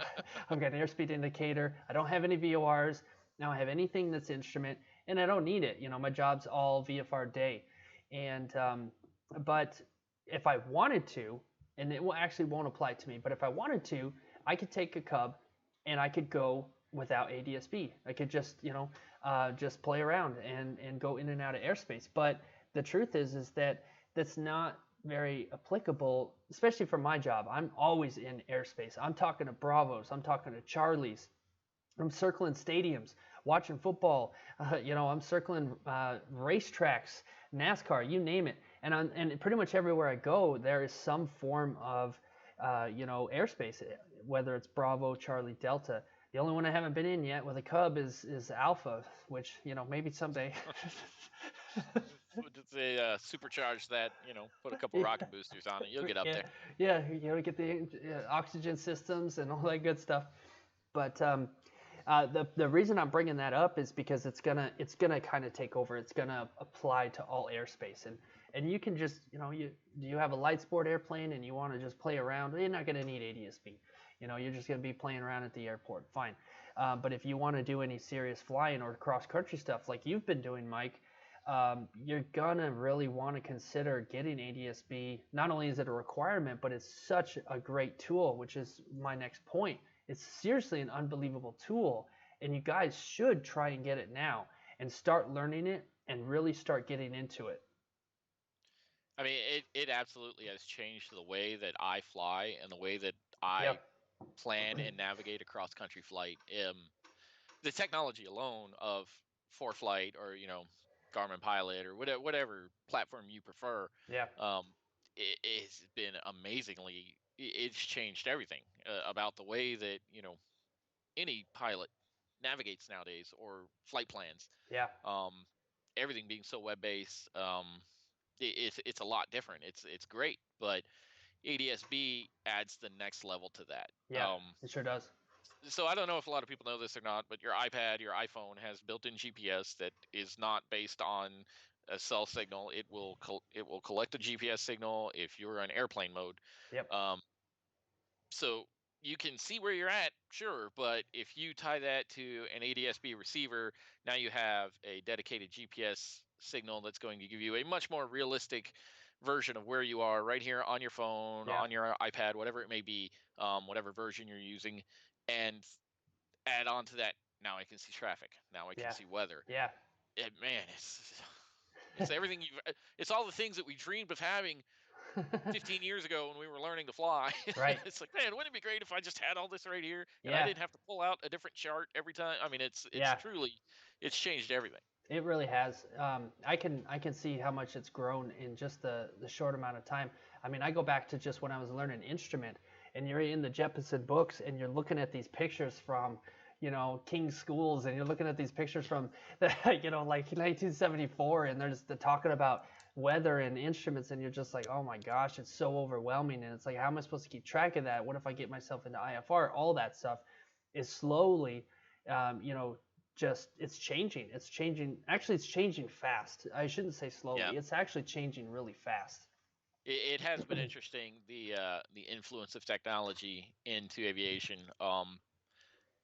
I've got an airspeed indicator. I don't have any VORs. I don't have anything that's instrument, and I don't need it. My job's all VFR day. And, but if I wanted to, and it actually won't apply to me, but if I wanted to, I could take a Cub and I could go without ADSB. I could just, just play around and go in and out of airspace. But the truth is that that's not very applicable, especially for my job. I'm always in airspace. I'm talking to Bravos. I'm talking to Charlies. I'm circling stadiums, watching football. I'm circling racetracks, NASCAR, you name it. And pretty much everywhere I go, there is some form of airspace, whether it's Bravo, Charlie, Delta. The only one I haven't been in yet with a Cub is Alpha, which maybe someday.
They supercharge that, put a couple rocket boosters on it. You'll get up there.
Yeah, get the oxygen systems and all that good stuff. But the reason I'm bringing that up is because it's gonna kind of take over. It's gonna apply to all airspace, and you can just you have a light sport airplane and you want to just play around. You're not gonna need ADSB. You're just gonna be playing around at the airport. Fine. But if you want to do any serious flying or cross country stuff like you've been doing, Mike, you're gonna really want to consider getting ADSB. Not only is it a requirement, but it's such a great tool, which is my next point. It's seriously an unbelievable tool, and you guys should try and get it now and start learning it and really start getting into it.
I mean, it absolutely has changed the way that I fly and the way that I plan and navigate a cross-country flight. The technology alone of ForeFlight or Garmin Pilot or whatever platform you prefer, it's been amazingly. It's changed everything about the way that any pilot navigates nowadays or flight plans. Everything being so web-based, it's a lot different. It's great, but ADSB adds the next level to that.
It sure does.
So I don't know if a lot of people know this or not, but your iPad, your iPhone has built-in GPS that is not based on a cell signal. It will collect a GPS signal if you're on airplane mode. So you can see where you're at, sure, but if you tie that to an ADSB receiver, now you have a dedicated GPS signal that's going to give you a much more realistic version of where you are right here on your phone, on your iPad, whatever it may be, whatever version you're using, and add on to that. Now I can see traffic. Now I can see weather. Man, it's everything it's all the things that we dreamed of having 15 years ago when we were learning to fly.
Right.
It's like, man, wouldn't it be great if I just had all this right here and I
Yeah.
didn't have to pull out a different chart every time? I mean, it's
Yeah.
truly, it's changed everything.
It really has. I can see how much it's grown in just the short amount of time. I mean, I go back to just when I was learning instrument, and you're in the Jeppesen books, and you're looking at these pictures from, King's schools, and you're looking at these pictures from, like 1974, and they're talking about weather and instruments, and you're just like, oh my gosh, it's so overwhelming, and it's like, how am I supposed to keep track of that? What if I get myself into IFR? All that stuff is slowly, just it's changing. Actually, it's changing fast. I shouldn't say slowly.
Yeah.
It's actually changing really fast.
It has been interesting, the influence of technology into aviation.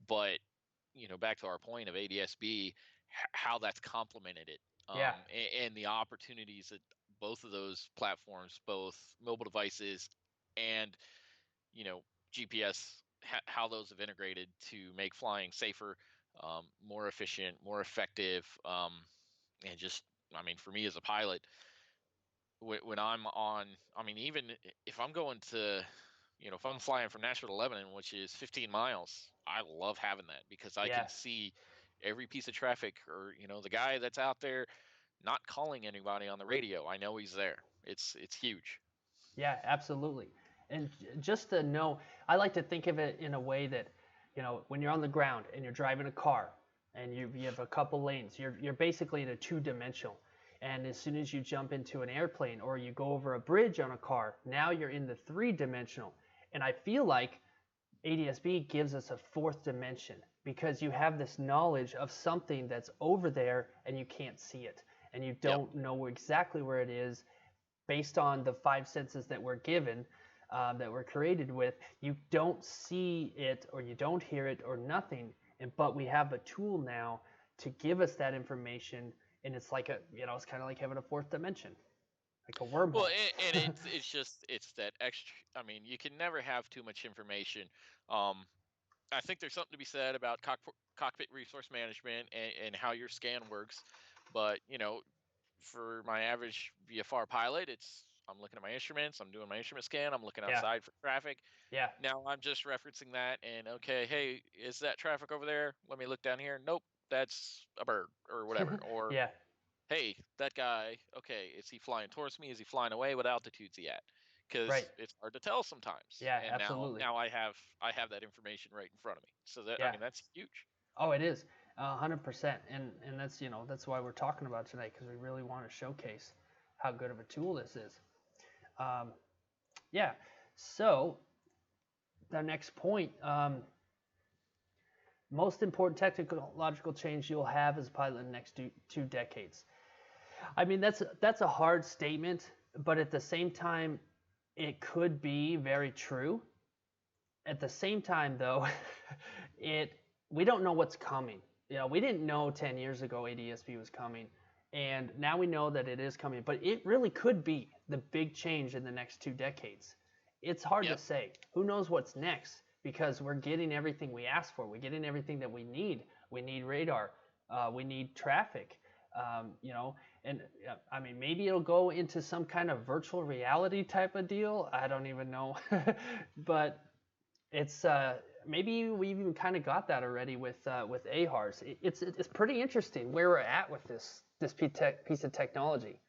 But back to our point of ADSB, how that's complemented it.
Yeah.
And the opportunities that both of those platforms, both mobile devices and GPS, how those have integrated to make flying safer, more efficient, more effective, and just, I mean, for me as a pilot, when I'm on, I mean, even if I'm going to, if I'm flying from Nashville to Lebanon, which is 15 miles, I love having that because I
Yeah.
can see every piece of traffic, or the guy that's out there not calling anybody on the radio. I know he's there. It's huge.
Yeah, absolutely. And just to know, I like to think of it in a way that, when you're on the ground and you're driving a car and you have a couple lanes, you're basically in a two-dimensional. And as soon as you jump into an airplane or you go over a bridge on a car, now you're in the three-dimensional. And I feel like ADSB gives us a fourth dimension because you have this knowledge of something that's over there and you can't see it. And you don't know exactly where it is based on the five senses that we're given, that we're created with. You don't see it or you don't hear it or nothing. But we have a tool now to give us that information. And it's like it's kind of like having a fourth dimension, like a wormhole.
Well, and it's that extra. I mean, you can never have too much information. I think there's something to be said about cockpit resource management and how your scan works. But for my average VFR pilot, I'm looking at my instruments, I'm doing my instrument scan, I'm looking outside for traffic.
Yeah.
Now I'm just referencing that, and okay, hey, is that traffic over there? Let me look down here. Nope, that's a bird or whatever. Or
Yeah.
hey, that guy, okay, is he flying towards me? Is he flying away? What altitude's he at? Because
Right.
it's hard to tell sometimes.
Yeah,
And
absolutely.
now I have that information right in front of me. So that, I
Yeah.
mean, that's huge.
Oh, it is 100%, and that's that's why we're talking about it tonight, because we really want to showcase how good of a tool this is. Yeah. So the next point, most important technological change you'll have as a pilot in the next two decades. I mean, that's a hard statement, but at the same time, it could be very true. At the same time, though, we don't know what's coming. We didn't know 10 years ago ADSB was coming, and now we know that it is coming. But it really could be the big change in the next 2 decades. It's hard to say. Who knows what's next? Because we're getting everything we asked for. We're getting everything that we need. We need radar. We need traffic. And I mean, maybe it'll go into some kind of virtual reality type of deal. I don't even know. But it's maybe we even kind of got that already with AHARS. It's pretty interesting where we're at with this piece of technology.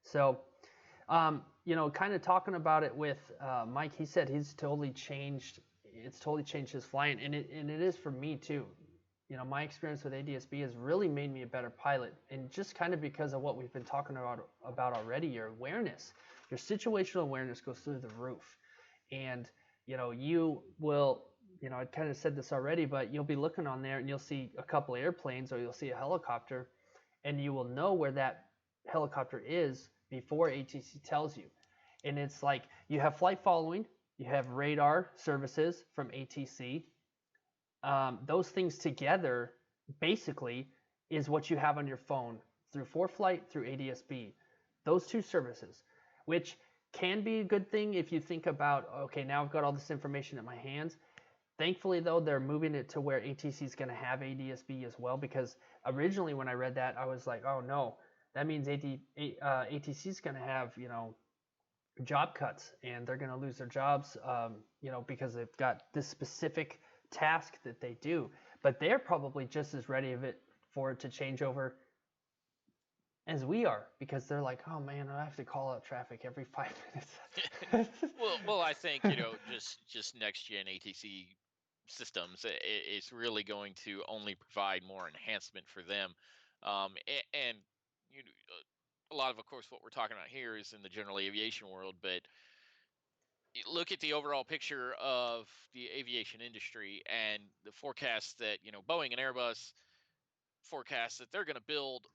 So, kind of talking about it with Mike, he said it's totally changed his flying, and it is for me too. My experience with ADSB has really made me a better pilot, and just kind of because of what we've been talking about already, your awareness, your situational awareness goes through the roof. And you will, I kind of said this already, but you'll be looking on there and you'll see a couple airplanes or you'll see a helicopter, and you will know where that helicopter is before ATC tells you. And it's like you have flight following, you have radar services from ATC. Those things together basically is what you have on your phone through ForeFlight, through ADSB. Those two services, which can be a good thing if you think about, okay, now I've got all this information in my hands. Thankfully, though, they're moving it to where ATC is going to have ADSB as well, because originally when I read that, I was like, oh no, that means ATC is going to have, you know, job cuts, and they're going to lose their jobs, you know, because they've got this specific task that they do. But they're probably just as ready for it to change over as we are, because they're like, oh man, I have to call out traffic every 5 minutes.
Well, I think, you know, just next gen ATC systems is really going to only provide more enhancement for them, and you know, a lot of course, what we're talking about here is in the general aviation world, but look at the overall picture of the aviation industry and the forecasts that, you know, Boeing and Airbus forecast that they're going to build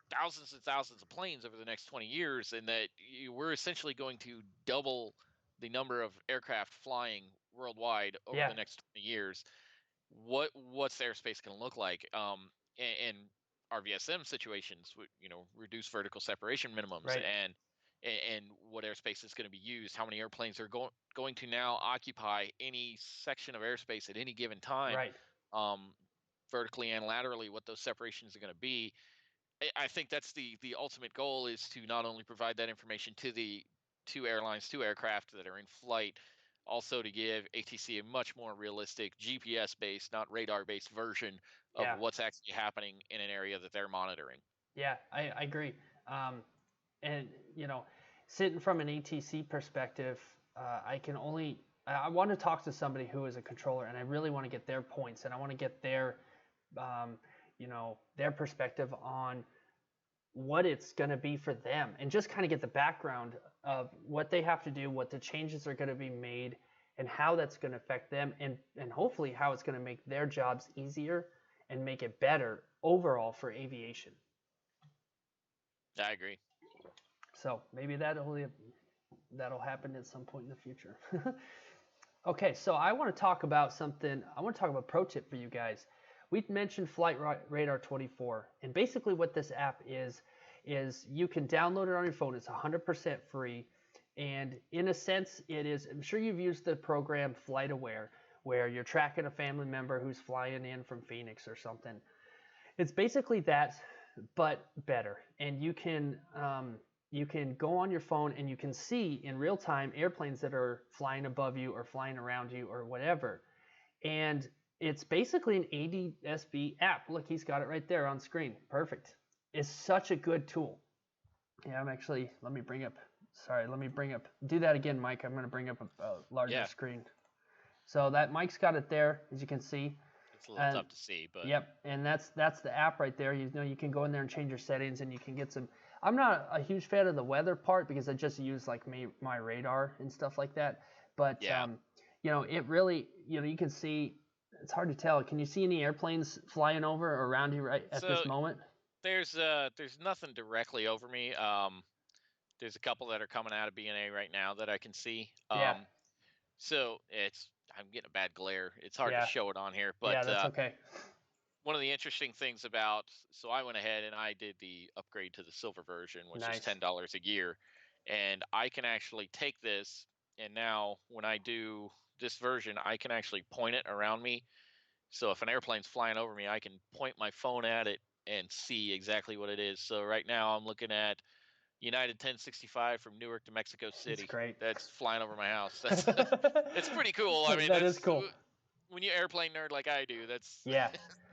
thousands and thousands of planes over the next 20 years, and that we're essentially going to double the number of aircraft flying worldwide over the
Yeah,
next 20 years. What's airspace going to look like? And RVSM situations would, you know, reduce vertical separation minimums,
right,
and what airspace is going to be used, how many airplanes are going to now occupy any section of airspace at any given time,
right.
um, vertically and laterally, what those separations are going to be. I think that's the ultimate goal, is to not only provide that information to the two airlines, two aircraft that are in flight, also to give ATC a much more realistic GPS based, not radar based version of
Yeah,
what's actually happening in an area that they're monitoring.
yeah, I agree. And you know, sitting from an ATC perspective, I want to talk to somebody who is a controller, and I really want to get their points, and I want to get their, um, you know, their perspective on what it's going to be for them, and just kind of get the background of what they have to do, what the changes are going to be made, and how that's going to affect them, and hopefully how it's going to make their jobs easier and make it better overall for aviation.
I agree.
So maybe that'll happen at some point in the future. Okay, so I want to talk about something. I want to talk about a pro tip for you guys. We mentioned Flight Radar 24, and basically what this app is you can download it on your phone. It's 100% free, and in a sense, it is. I'm sure you've used the program Flight Aware, where you're tracking a family member who's flying in from Phoenix or something. It's basically that, but better, and you can go on your phone and you can see in real time airplanes that are flying above you or flying around you or whatever. And it's basically an ADSB app. Look, he's got it right there on screen. Perfect. It's such a good tool. Yeah, let me bring up, do that again, Mike. I'm going to bring up a larger screen. So that Mike's got it there, as you can see.
It's a little tough to see, but
yep, and that's the app right there. You know, you can go in there and change your settings, and you can get some. I'm not a huge fan of the weather part because I just use like my radar and stuff like that. But
yeah.
you know, it really, you know, you can see. It's hard to tell. Can you see any airplanes flying over or around you right at this moment?
There's nothing directly over me. There's a couple that are coming out of BNA right now that I can see.
Yeah.
So I'm getting a bad glare. It's hard to show it on here, but
yeah, that's okay.
One of the interesting things so I went ahead and I did the upgrade to the silver version, which is $10 a year, and I can actually take this, and now when I do this version, I can actually point it around me. So if an airplane's flying over me, I can point my phone at it and see exactly what it is. So right now I'm looking at United 1065 from Newark to Mexico City.
That's great.
That's flying over my house. It's pretty cool. I mean,
that is cool.
When you airplane nerd like I do, that's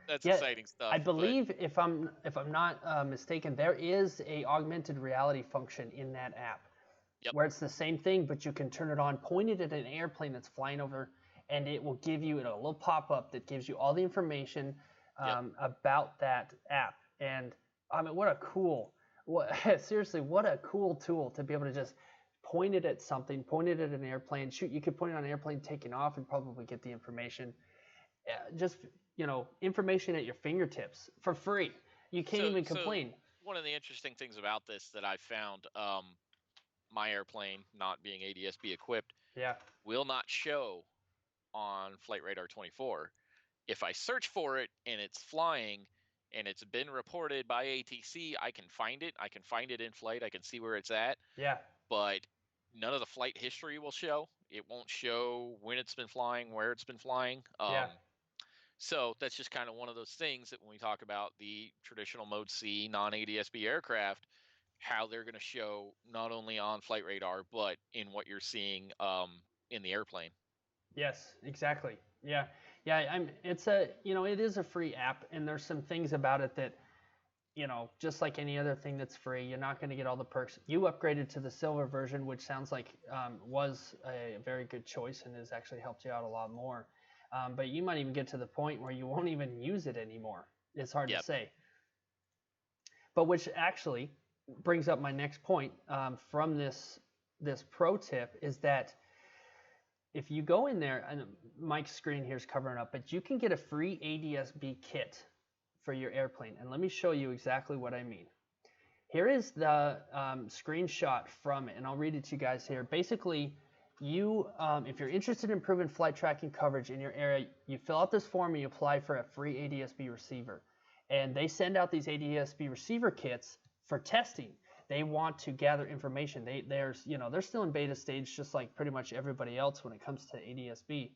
that's
exciting stuff.
I believe if I'm not mistaken, there is a augmented reality function in that app, where it's the same thing, but you can turn it on, point it at an airplane that's flying over, and it will give you a little pop-up that gives you all the information about that app. And I mean, seriously, what a cool tool to be able to just point it at something, point it at an airplane. Shoot, you could point it on an airplane taking off and probably get the information. Just, you know, information at your fingertips for free. You can't even complain.
So one of the interesting things about this that I found, my airplane not being ADSB equipped, will not show on Flight Radar 24. If I search for it and it's flying and it's been reported by ATC, I can find it. I can find it in flight. I can see where it's at.
Yeah.
But none of the flight history will show. It won't show when it's been flying, where it's been flying. So that's just kind of one of those things that when we talk about the traditional Mode C non-ADSB aircraft, how they're going to show not only on flight radar, but in what you're seeing in the airplane.
Yes, exactly. Yeah. Yeah, it's a, it is a free app, and there's some things about it that, just like any other thing that's free, you're not going to get all the perks. You upgraded to the silver version, which sounds like was a very good choice and has actually helped you out a lot more. But you might even get to the point where you won't even use it anymore. It's hard to say. But which actually brings up my next point from this pro tip is that if you go in there, and Mike's screen here is covering up, but you can get a free ADSB kit for your airplane. And let me show you exactly what I mean. Here is the screenshot from it, and I'll read it to you guys here. Basically, you, if you're interested in improving flight tracking coverage in your area, you fill out this form and you apply for a free ADSB receiver. And they send out these ADSB receiver kits for testing. They want to gather information. They're still in beta stage, just like pretty much everybody else when it comes to ADSB.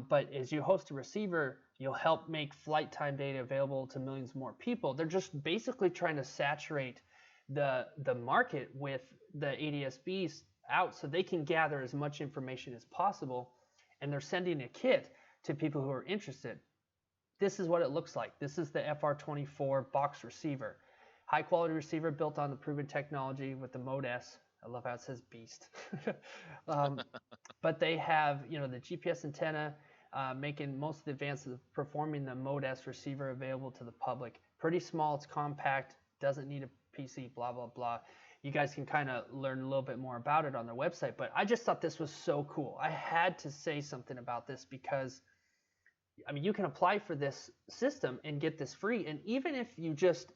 But as you host a receiver, you'll help make flight time data available to millions more people. They're just basically trying to saturate the market with the ADSBs out so they can gather as much information as possible. And they're sending a kit to people who are interested. This is what it looks like. This is the FR24 box receiver. High quality receiver built on the proven technology with the Mode S. I love how it says beast. But they have, the GPS antenna, making most of the advances of performing the Mode S receiver available to the public. Pretty small, it's compact, doesn't need a PC, blah, blah, blah. You guys can kind of learn a little bit more about it on their website, but I just thought this was so cool. I had to say something about this because, you can apply for this system and get this free, and even if you just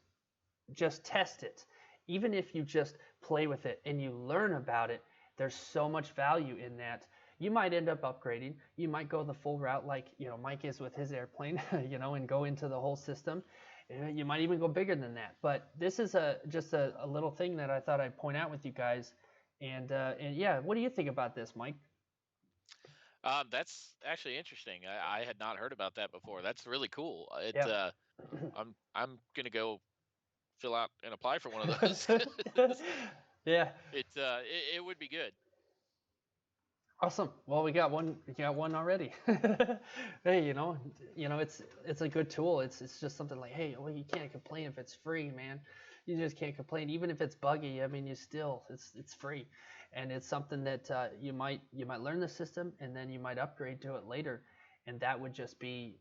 test it, even if you just play with it and you learn about it, there's so much value in that. You might end up upgrading. You might go the full route like Mike is with his airplane, and go into the whole system. You might even go bigger than that. But this is just a little thing that I thought I'd point out with you guys. And yeah, what do you think about this, Mike?
That's actually interesting. I had not heard about that before. That's really cool. I'm gonna go fill out and apply for one of those.
Yeah.
It would be good.
Awesome. Well, we got one already. Hey, it's a good tool. It's just something like, hey, well, you can't complain if it's free, man. You just can't complain, even if it's buggy. It's free, and it's something that you might learn the system, and then you might upgrade to it later, and that would just be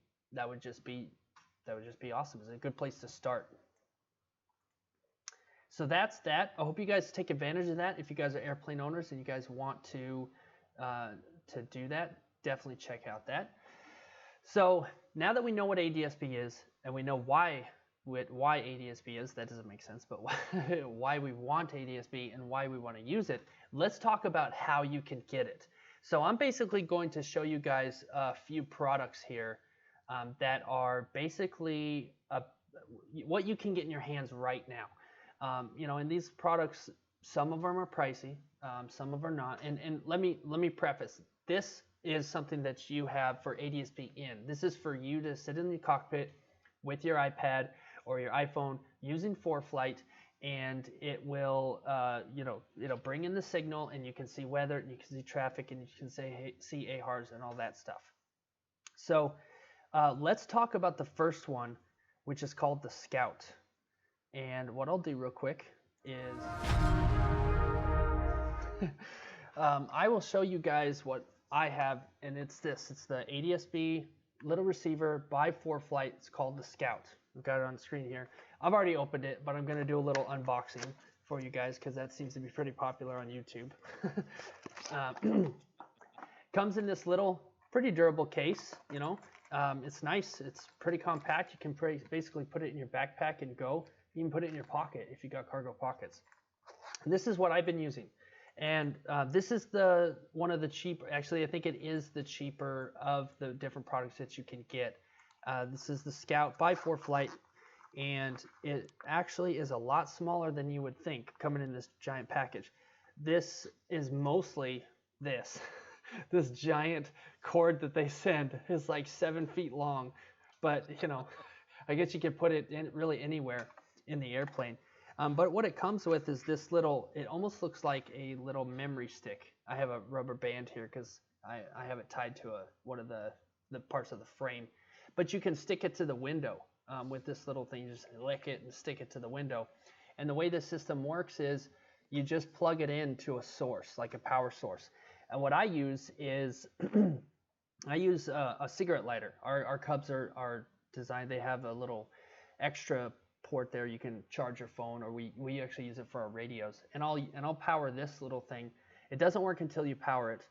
awesome. It's a good place to start. So that's that. I hope you guys take advantage of that. If you guys are airplane owners and you guys want to do that, definitely check out that. So now that we know what ADSB is and we know why ADSB is, that doesn't make sense, but why we want ADSB and why we want to use it, let's talk about how you can get it. So I'm basically going to show you guys a few products here that are basically what you can get in your hands right now. And these products, some of them are pricey, some of them are not. And let me preface, this is something that you have for ADSB in. This is for you to sit in the cockpit with your iPad or your iPhone using ForeFlight, and it will, it'll bring in the signal, and you can see weather, and you can see traffic, and you can see AHRS and all that stuff. So let's talk about the first one, which is called the Scout. And what I'll do real quick is I will show you guys what I have, and it's this. It's the ADSB little receiver by ForeFlight. It's called the Scout. We've got it on the screen here. I've already opened it, but I'm going to do a little unboxing for you guys because that seems to be pretty popular on YouTube. Comes in this little, pretty durable case. It's nice. It's pretty compact. You can basically put it in your backpack and go. You can put it in your pocket if you got cargo pockets. And this is what I've been using. And this is one of the cheap, actually I think it is the cheaper of the different products that you can get. This is the Scout by ForeFlight, and it actually is a lot smaller than you would think coming in this giant package. This is mostly this. This giant cord that they send is like 7 feet long. but you know, I guess you could put it in really anywhere in the airplane. But what it comes with is this little, it almost looks like a little memory stick. I have a rubber band here because I have it tied to one of the parts of the frame. But you can stick it to the window with this little thing. You just lick it and stick it to the window. And the way this system works is you just plug it into a source, like a power source. And what I use is I use a cigarette lighter. Our Cubs are designed, they have a little extra port there. You can charge your phone, or we actually use it for our radios. And I'll power this little thing. It doesn't work until you power it.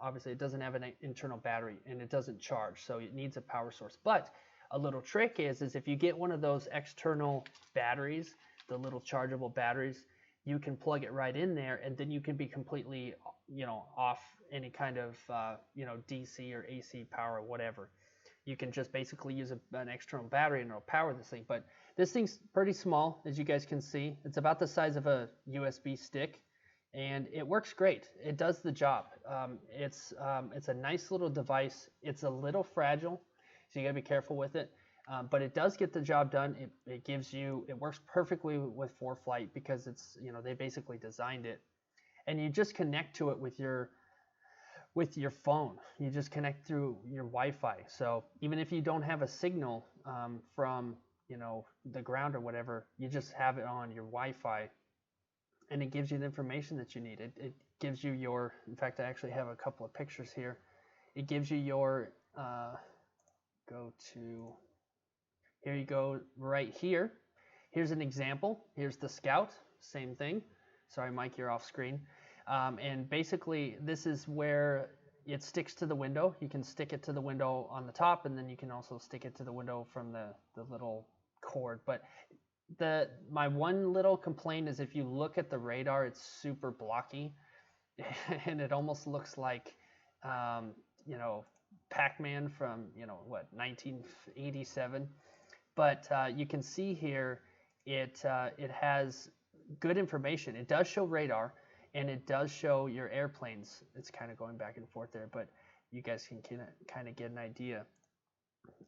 Obviously, it doesn't have an internal battery, and it doesn't charge, so it needs a power source. But a little trick is if you get one of those external batteries, the little chargeable batteries, you can plug it right in there, and then you can be completely, off any kind of, DC or AC power or whatever. You can just basically use an external battery and it'll power this thing. But this thing's pretty small, as you guys can see. It's about the size of a USB stick, and it works great. It does the job. It's a nice little device. It's a little fragile, so you gotta be careful with it. But it does get the job done. It works perfectly with ForeFlight because it's, they basically designed it. And you just connect to it with your phone. You just connect through your Wi-Fi. So even if you don't have a signal from, the ground or whatever, you just have it on your Wi-Fi, and it gives you the information that you need. It gives you in fact, I actually have a couple of pictures here. It gives you here you go right here. Here's an example. Here's the Scout, same thing. Sorry, Mike, you're off screen. And basically, this is where it sticks to the window. You can stick it to the window on the top, and then you can also stick it to the window from the little cord. But my one little complaint is if you look at the radar, it's super blocky, and it almost looks like, Pac-Man from, 1987. But you can see here, it has good information. It does show radar, and it does show your airplanes. It's kind of going back and forth there, but you guys can kind of get an idea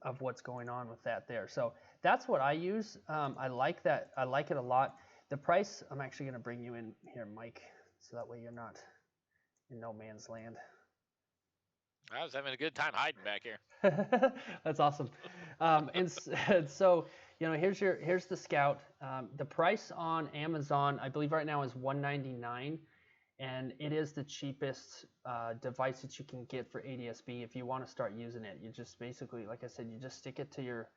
of what's going on with that there. So that's what I use. I like that. I like it a lot. The price, I'm actually going to bring you in here, Mike, so that way you're not in no man's land.
I was having a good time hiding back here.
That's awesome. And so, here's the Scout. The price on Amazon, I believe right now, is $199, and it is the cheapest device that you can get for ADSB if you want to start using it. You just basically, like I said, you just stick it to your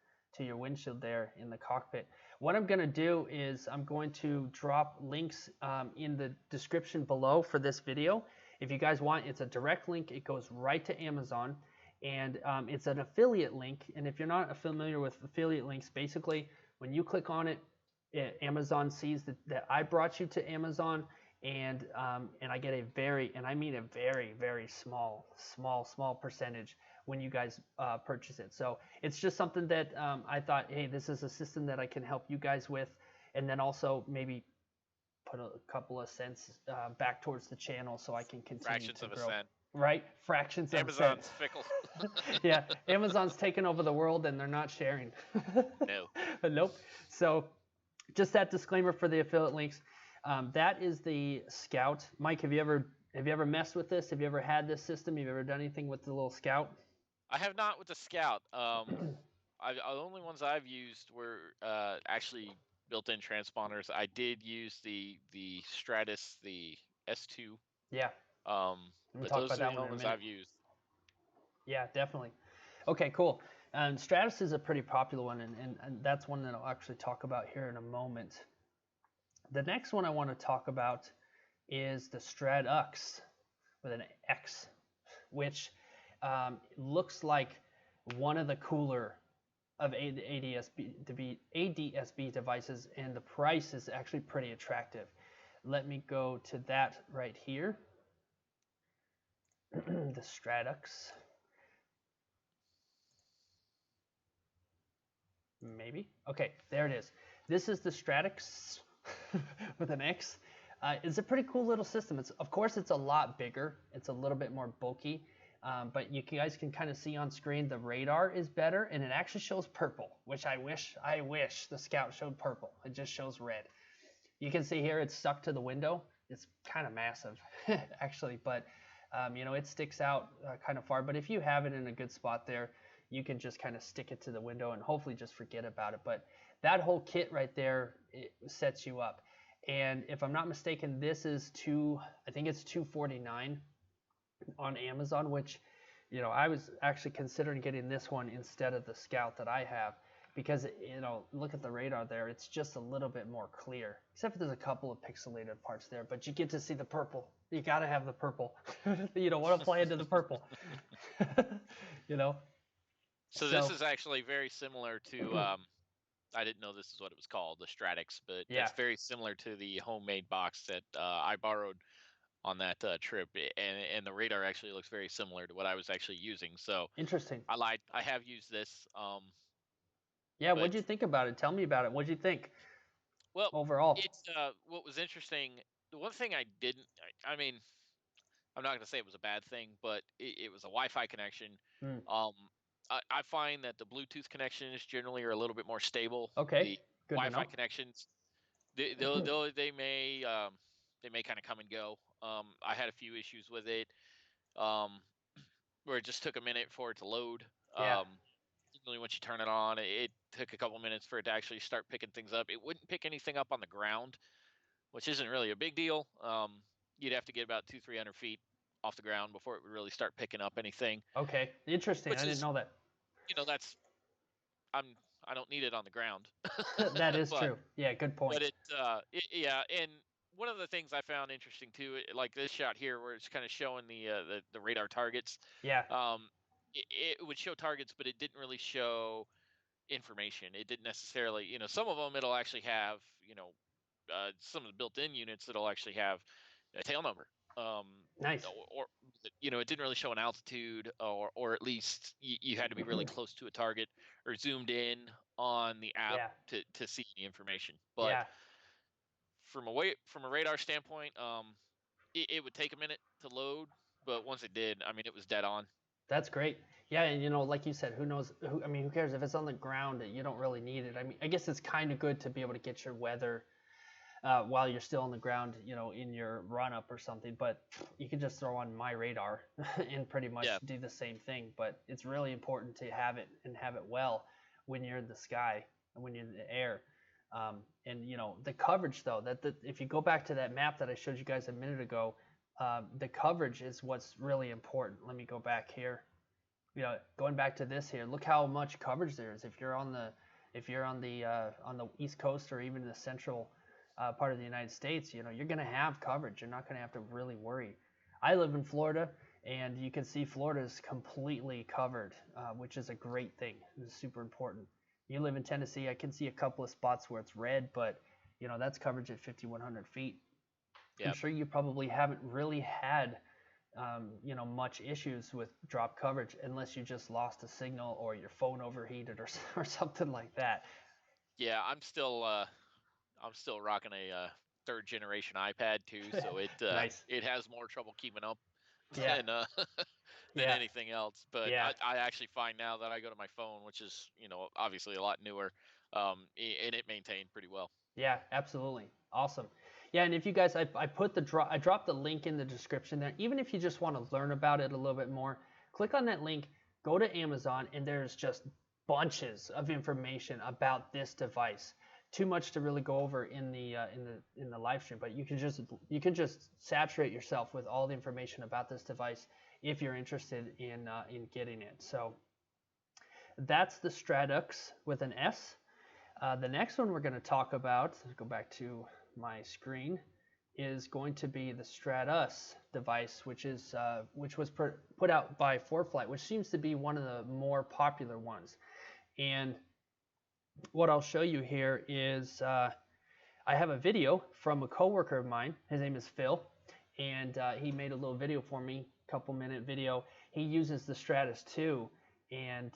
windshield there in the cockpit. What I'm going to do is I'm going to drop links in the description below for this video. If you guys want, it's a direct link. It goes right to Amazon, and it's an affiliate link. And if you're not familiar with affiliate links, basically when you click on it, Amazon sees that I brought you to Amazon, and I get a very, and I mean a very, very small percentage when you guys purchase it. So it's just something that I thought, hey, this is a system that I can help you guys with, and then also maybe put a couple of cents back towards the channel so I can continue
Fractions
to
of
grow.
A cent.
Right? Fractions of a cent.
Amazon's fickle.
Yeah, Amazon's taken over the world and they're not sharing.
No.
Nope. So just that disclaimer for the affiliate links. That is the Scout. Mike, have you ever messed with this? Have you ever had this system? Have you ever done anything with the little Scout?
I have not with the Scout. The only ones I've used were actually built-in transponders. I did use the Stratus, the S2.
Yeah.
But those are the only ones I've used.
Yeah, definitely. Okay, cool. And Stratus is a pretty popular one, and that's one that I'll actually talk about here in a moment. The next one I want to talk about is the Stratux with an X, which looks like one of the cooler of ADSB devices, and the price is actually pretty attractive. Let me go to that right here. The Stratux. Maybe. Okay, there it is. This is the Stratux with an X. It's a pretty cool little system. Of course, it's a lot bigger. It's a little bit more bulky, But you guys can kind of see on screen the radar is better, and it actually shows purple, which I wish the Scout showed purple. It just shows red. You can see here it's stuck to the window. It's kind of massive, actually, but it sticks out kind of far. But if you have it in a good spot there, you can just kind of stick it to the window and hopefully just forget about it. But that whole kit right there, it sets you up. And if I'm not mistaken, this is I think it's $249 on Amazon, which, I was actually considering getting this one instead of the Scout that I have, because, look at the radar there. It's just a little bit more clear, except for there's a couple of pixelated parts there, but you get to see the purple. You got to have the purple. You don't want to fly into the purple.
So this is actually very similar to, I didn't know this is what it was called, the Stratix, but
Yeah.
it's very similar to the homemade box that I borrowed on that trip, and the radar actually looks very similar to what I was actually using. So
interesting.
I lied. I have used this.
Yeah, what'd you think about it? Tell me about it. What'd you think?
Well,
overall,
it's what was interesting. The one thing I didn't, I mean, I'm not going to say it was a bad thing, but it was a Wi-Fi connection. I find that the Bluetooth connections generally are a little bit more stable.
Okay,
the
good
Wi-Fi
to know.
connections, they may kind of come and go. I had a few issues with it, where it just took a minute for it to load.
Yeah.
Usually once you turn it on, it took a couple minutes for it to actually start picking things up. It wouldn't pick anything up on the ground, which isn't really a big deal. You'd have to get about 200-300 feet off the ground before it would really start picking up anything.
Okay, interesting. I didn't know that.
That's I don't need it on the ground.
That is true. Yeah, good point.
But yeah, and one of the things I found interesting too, like this shot here, where it's kind of showing the radar targets.
Yeah.
It would show targets, but it didn't really show information. It didn't necessarily, some of them it'll actually have, some of the built-in units it'll actually have a tail number.
Nice.
Or it didn't really show an altitude, or at least you had to be really close to a target or zoomed in on the app to see the information. But from a radar standpoint, it would take a minute to load, but once it did, I mean, it was dead on.
That's great. Yeah, and like you said, who knows? Who cares if it's on the ground? You don't really need it. I mean, I guess it's kind of good to be able to get your weather while you're still on the ground, in your run up or something. But you can just throw on My Radar and pretty much do the same thing. But it's really important to have it and have it well when you're in the sky and when you're in the air. And the coverage though, if you go back to that map that I showed you guys a minute ago, the coverage is what's really important. Let me go back here. Going back to this here, look how much coverage there is. If you're on the East Coast or even the central part of the United States, you're going to have coverage. You're not going to have to really worry. I live in Florida, and you can see Florida is completely covered, which is a great thing. It's super important. You live in Tennessee, I can see a couple of spots where it's red, but that's coverage at 5,100 feet. Yep. I'm sure you probably haven't really had much issues with drop coverage unless you just lost a signal or your phone overheated or something like that.
Yeah, I'm still rocking a third generation iPad too, so it
nice.
It has more trouble keeping up
than
anything else. But I actually find now that I go to my phone, which is obviously a lot newer, and it maintained pretty well.
Yeah, absolutely. Awesome. Yeah, and if you guys, I dropped the link in the description there. Even if you just want to learn about it a little bit more, click on that link, go to Amazon, and there's just bunches of information about this device. Too much to really go over in the live stream, but you can just saturate yourself with all the information about this device if you're interested in getting it. So that's the Stratix with an S. The next one we're going to talk about, let's go back to my screen, is going to be the Stratus device, which was put out by ForeFlight, which seems to be one of the more popular ones. And what I'll show you here is I have a video from a coworker of mine. His name is Phil, and he made a little video for me, couple-minute video. He uses the Stratus too, and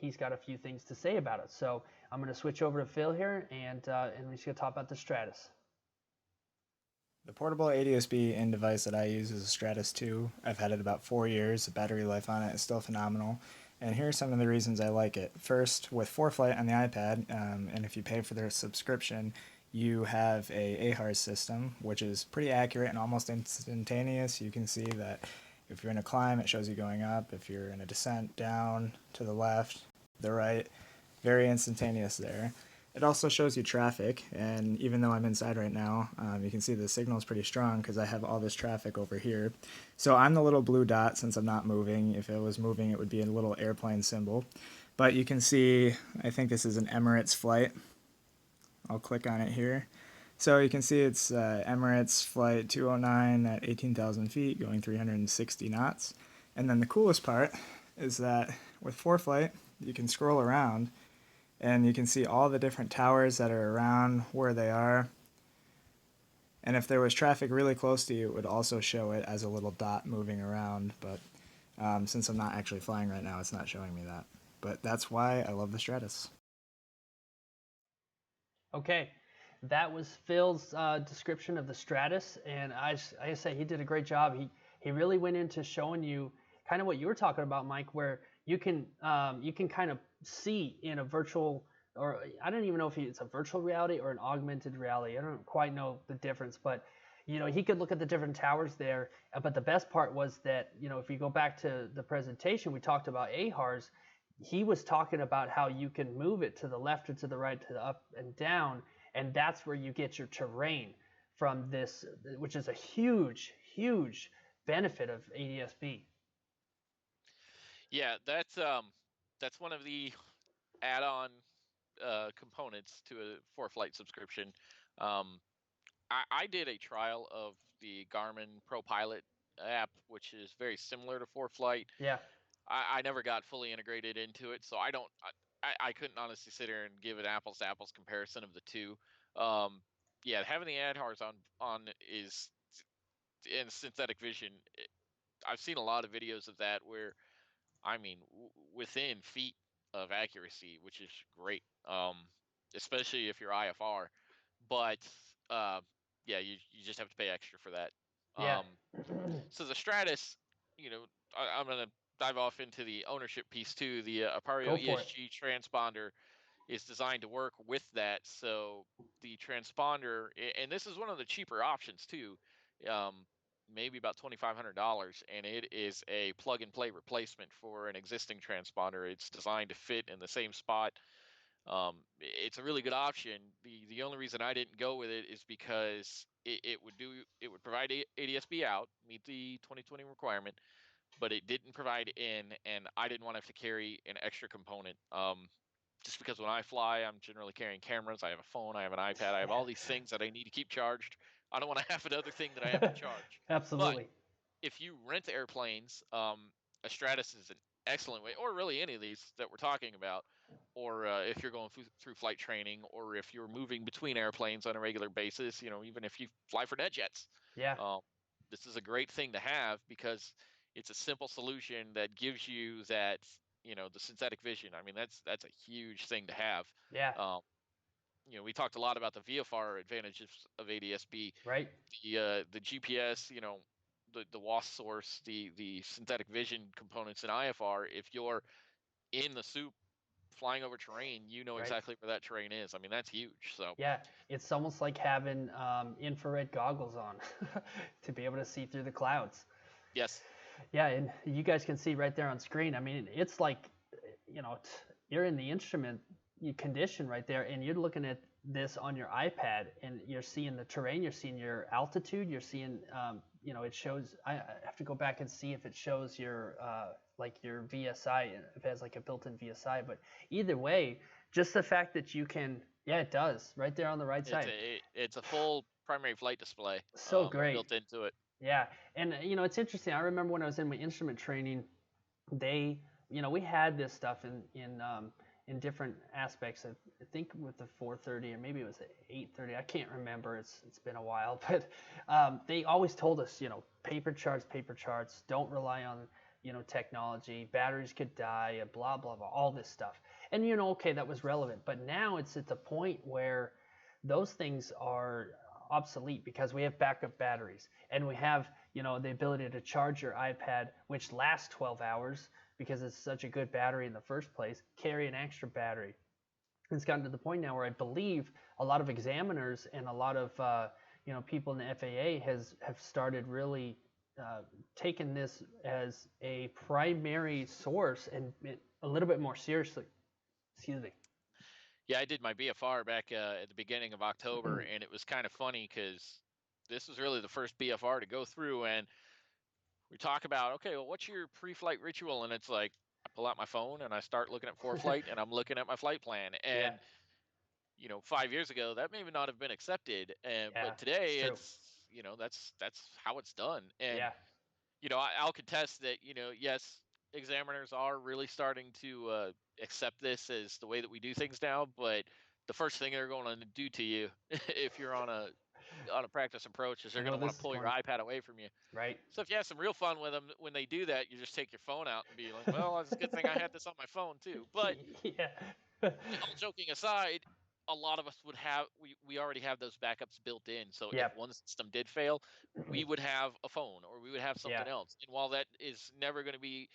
he's got a few things to say about it. So I'm going to switch over to Phil here, and we're just going to talk about the Stratus.
The portable ADSB in device that I use is a Stratus 2. I've had it about 4 years. The battery life on it is still phenomenal. And here are some of the reasons I like it. First, with ForeFlight on the iPad, and if you pay for their subscription, you have a AHARS system, which is pretty accurate and almost instantaneous. You can see that if you're in a climb, it shows you going up. If you're in a descent, down, to the left, the right, very instantaneous there. It also shows you traffic, and even though I'm inside right now, you can see the signal is pretty strong because I have all this traffic over here. So I'm the little blue dot since I'm not moving. If it was moving, it would be a little airplane symbol. But you can see, I think this is an Emirates flight. I'll click on it here. So you can see it's Emirates flight 209 at 18,000 feet going 360 knots. And then the coolest part is that with ForeFlight, you can scroll around and you can see all the different towers that are around where they are. And if there was traffic really close to you, it would also show it as a little dot moving around. But since I'm not actually flying right now, it's not showing me that. But that's why I love the Stratus.
Okay, that was Phil's description of the Stratus, and I say he did a great job. He really went into showing you kind of what you were talking about, Mike, where you can kind of see in a virtual, or I don't even know if it's a virtual reality or an augmented reality. I don't quite know the difference, but he could look at the different towers there. But the best part was that if you go back to the presentation, we talked about AHARS. He was talking about how you can move it to the left or to the right, to the up and down, and that's where you get your terrain from this, which is a huge benefit of ADSB.
Yeah, that's one of the add-on components to a ForeFlight subscription. I did a trial of the Garmin Pro Pilot app, which is very similar to ForeFlight.
Yeah.
I never got fully integrated into it, so I couldn't honestly sit here and give an apples to apples comparison of the two. Yeah, having the ADHARS on is in synthetic vision. I've seen a lot of videos of that where, I mean, within feet of accuracy, which is great, especially if you're IFR. But yeah, you just have to pay extra for that.
Yeah.
So the Stratus, I'm gonna dive off into the ownership piece too. The Aperio ESG transponder is designed to work with that. So the transponder, and this is one of the cheaper options too, maybe about $2,500, and it is a plug-and-play replacement for an existing transponder. It's designed to fit in the same spot. It's a really good option. The only reason I didn't go with it is because it would provide ADSB out, meet the 2020 requirement, but it didn't provide in, and I didn't want to have to carry an extra component. Just because when I fly, I'm generally carrying cameras. I have a phone, I have an iPad, I have all these things that I need to keep charged. I don't want to have another thing that I have to charge.
Absolutely.
But if you rent airplanes, a Stratus is an excellent way, or really any of these that we're talking about, or if you're going through flight training, or if you're moving between airplanes on a regular basis, even if you fly for NetJets.
Yeah.
This is a great thing to have because it's a simple solution that gives you that, the synthetic vision. I mean, that's a huge thing to have.
Yeah.
We talked a lot about the VFR advantages of ADSB.
Right.
The GPS, the WASP source, the synthetic vision components in IFR. If you're in the soup flying over terrain,
Right.
exactly where that terrain is. I mean, that's huge. So
yeah, it's almost like having infrared goggles on to be able to see through the clouds.
Yes.
Yeah, and you guys can see right there on screen. I mean, it's like, you're in the instrument condition right there, and you're looking at this on your iPad, and you're seeing the terrain, you're seeing your altitude, you're seeing, it shows. I have to go back and see if it shows your like your VSI, if it has like a built-in VSI. But either way, just the fact that you can, yeah, it does right there on the right side.
It's a full primary flight display.
So great.
Built into it.
Yeah, and it's interesting. I remember when I was in my instrument training, they, we had this stuff in different aspects. I think with the 430, or maybe it was 830. I can't remember. It's been a while, but they always told us, paper charts. Don't rely on technology. Batteries could die. Blah blah blah. All this stuff. And okay, that was relevant. But now it's at the point where those things are obsolete because we have backup batteries and we have, the ability to charge your iPad, which lasts 12 hours because it's such a good battery in the first place, carry an extra battery. It's gotten to the point now where I believe a lot of examiners and a lot of people in the FAA have started really taking this as a primary source and a little bit more seriously. Excuse me.
Yeah, I did my BFR back at the beginning of October, and it was kind of funny because this was really the first BFR to go through, and we talk about, okay, well, what's your pre-flight ritual? And it's like, I pull out my phone and I start looking at ForeFlight, and I'm looking at my flight plan. And 5 years ago, that may not have been accepted, but today it's that's how it's done. And I'll contest that. Yes, examiners are really starting to accept this as the way that we do things now. But the first thing they're going to do to you, if you're on a practice approach, is they're going to want to pull your iPad away from you.
Right.
So if you have some real fun with them, when they do that, you just take your phone out and be like, well, it's a good thing I had this on my phone too. But all joking aside, a lot of us would have, we already have those backups built in. So if one system did fail, we would have a phone or we would have something else. And while that is never going to be,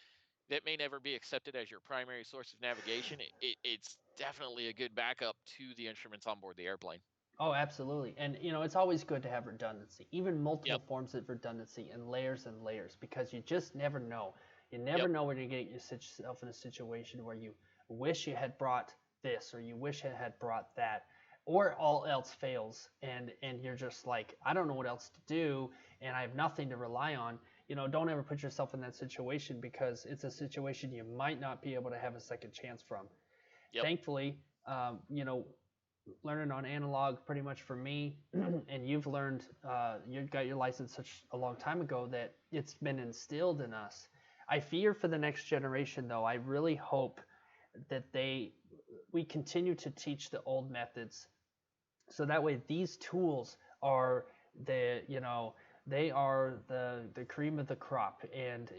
that may never be accepted as your primary source of navigation, it's definitely a good backup to the instruments on board the airplane.
Oh, absolutely. And, it's always good to have redundancy, even multiple forms of redundancy and layers, because you just never know. You never know when you get yourself in a situation where you wish you had brought this or you wish you had brought that, or all else fails and you're just like, I don't know what else to do and I have nothing to rely on. Don't ever put yourself in that situation because it's a situation you might not be able to have a second chance from. Thankfully, learning on analog pretty much for me, and you've learned, you got your license such a long time ago that it's been instilled in us. I fear for the next generation, though. I really hope that we continue to teach the old methods, so that way these tools are they are the cream of the crop, and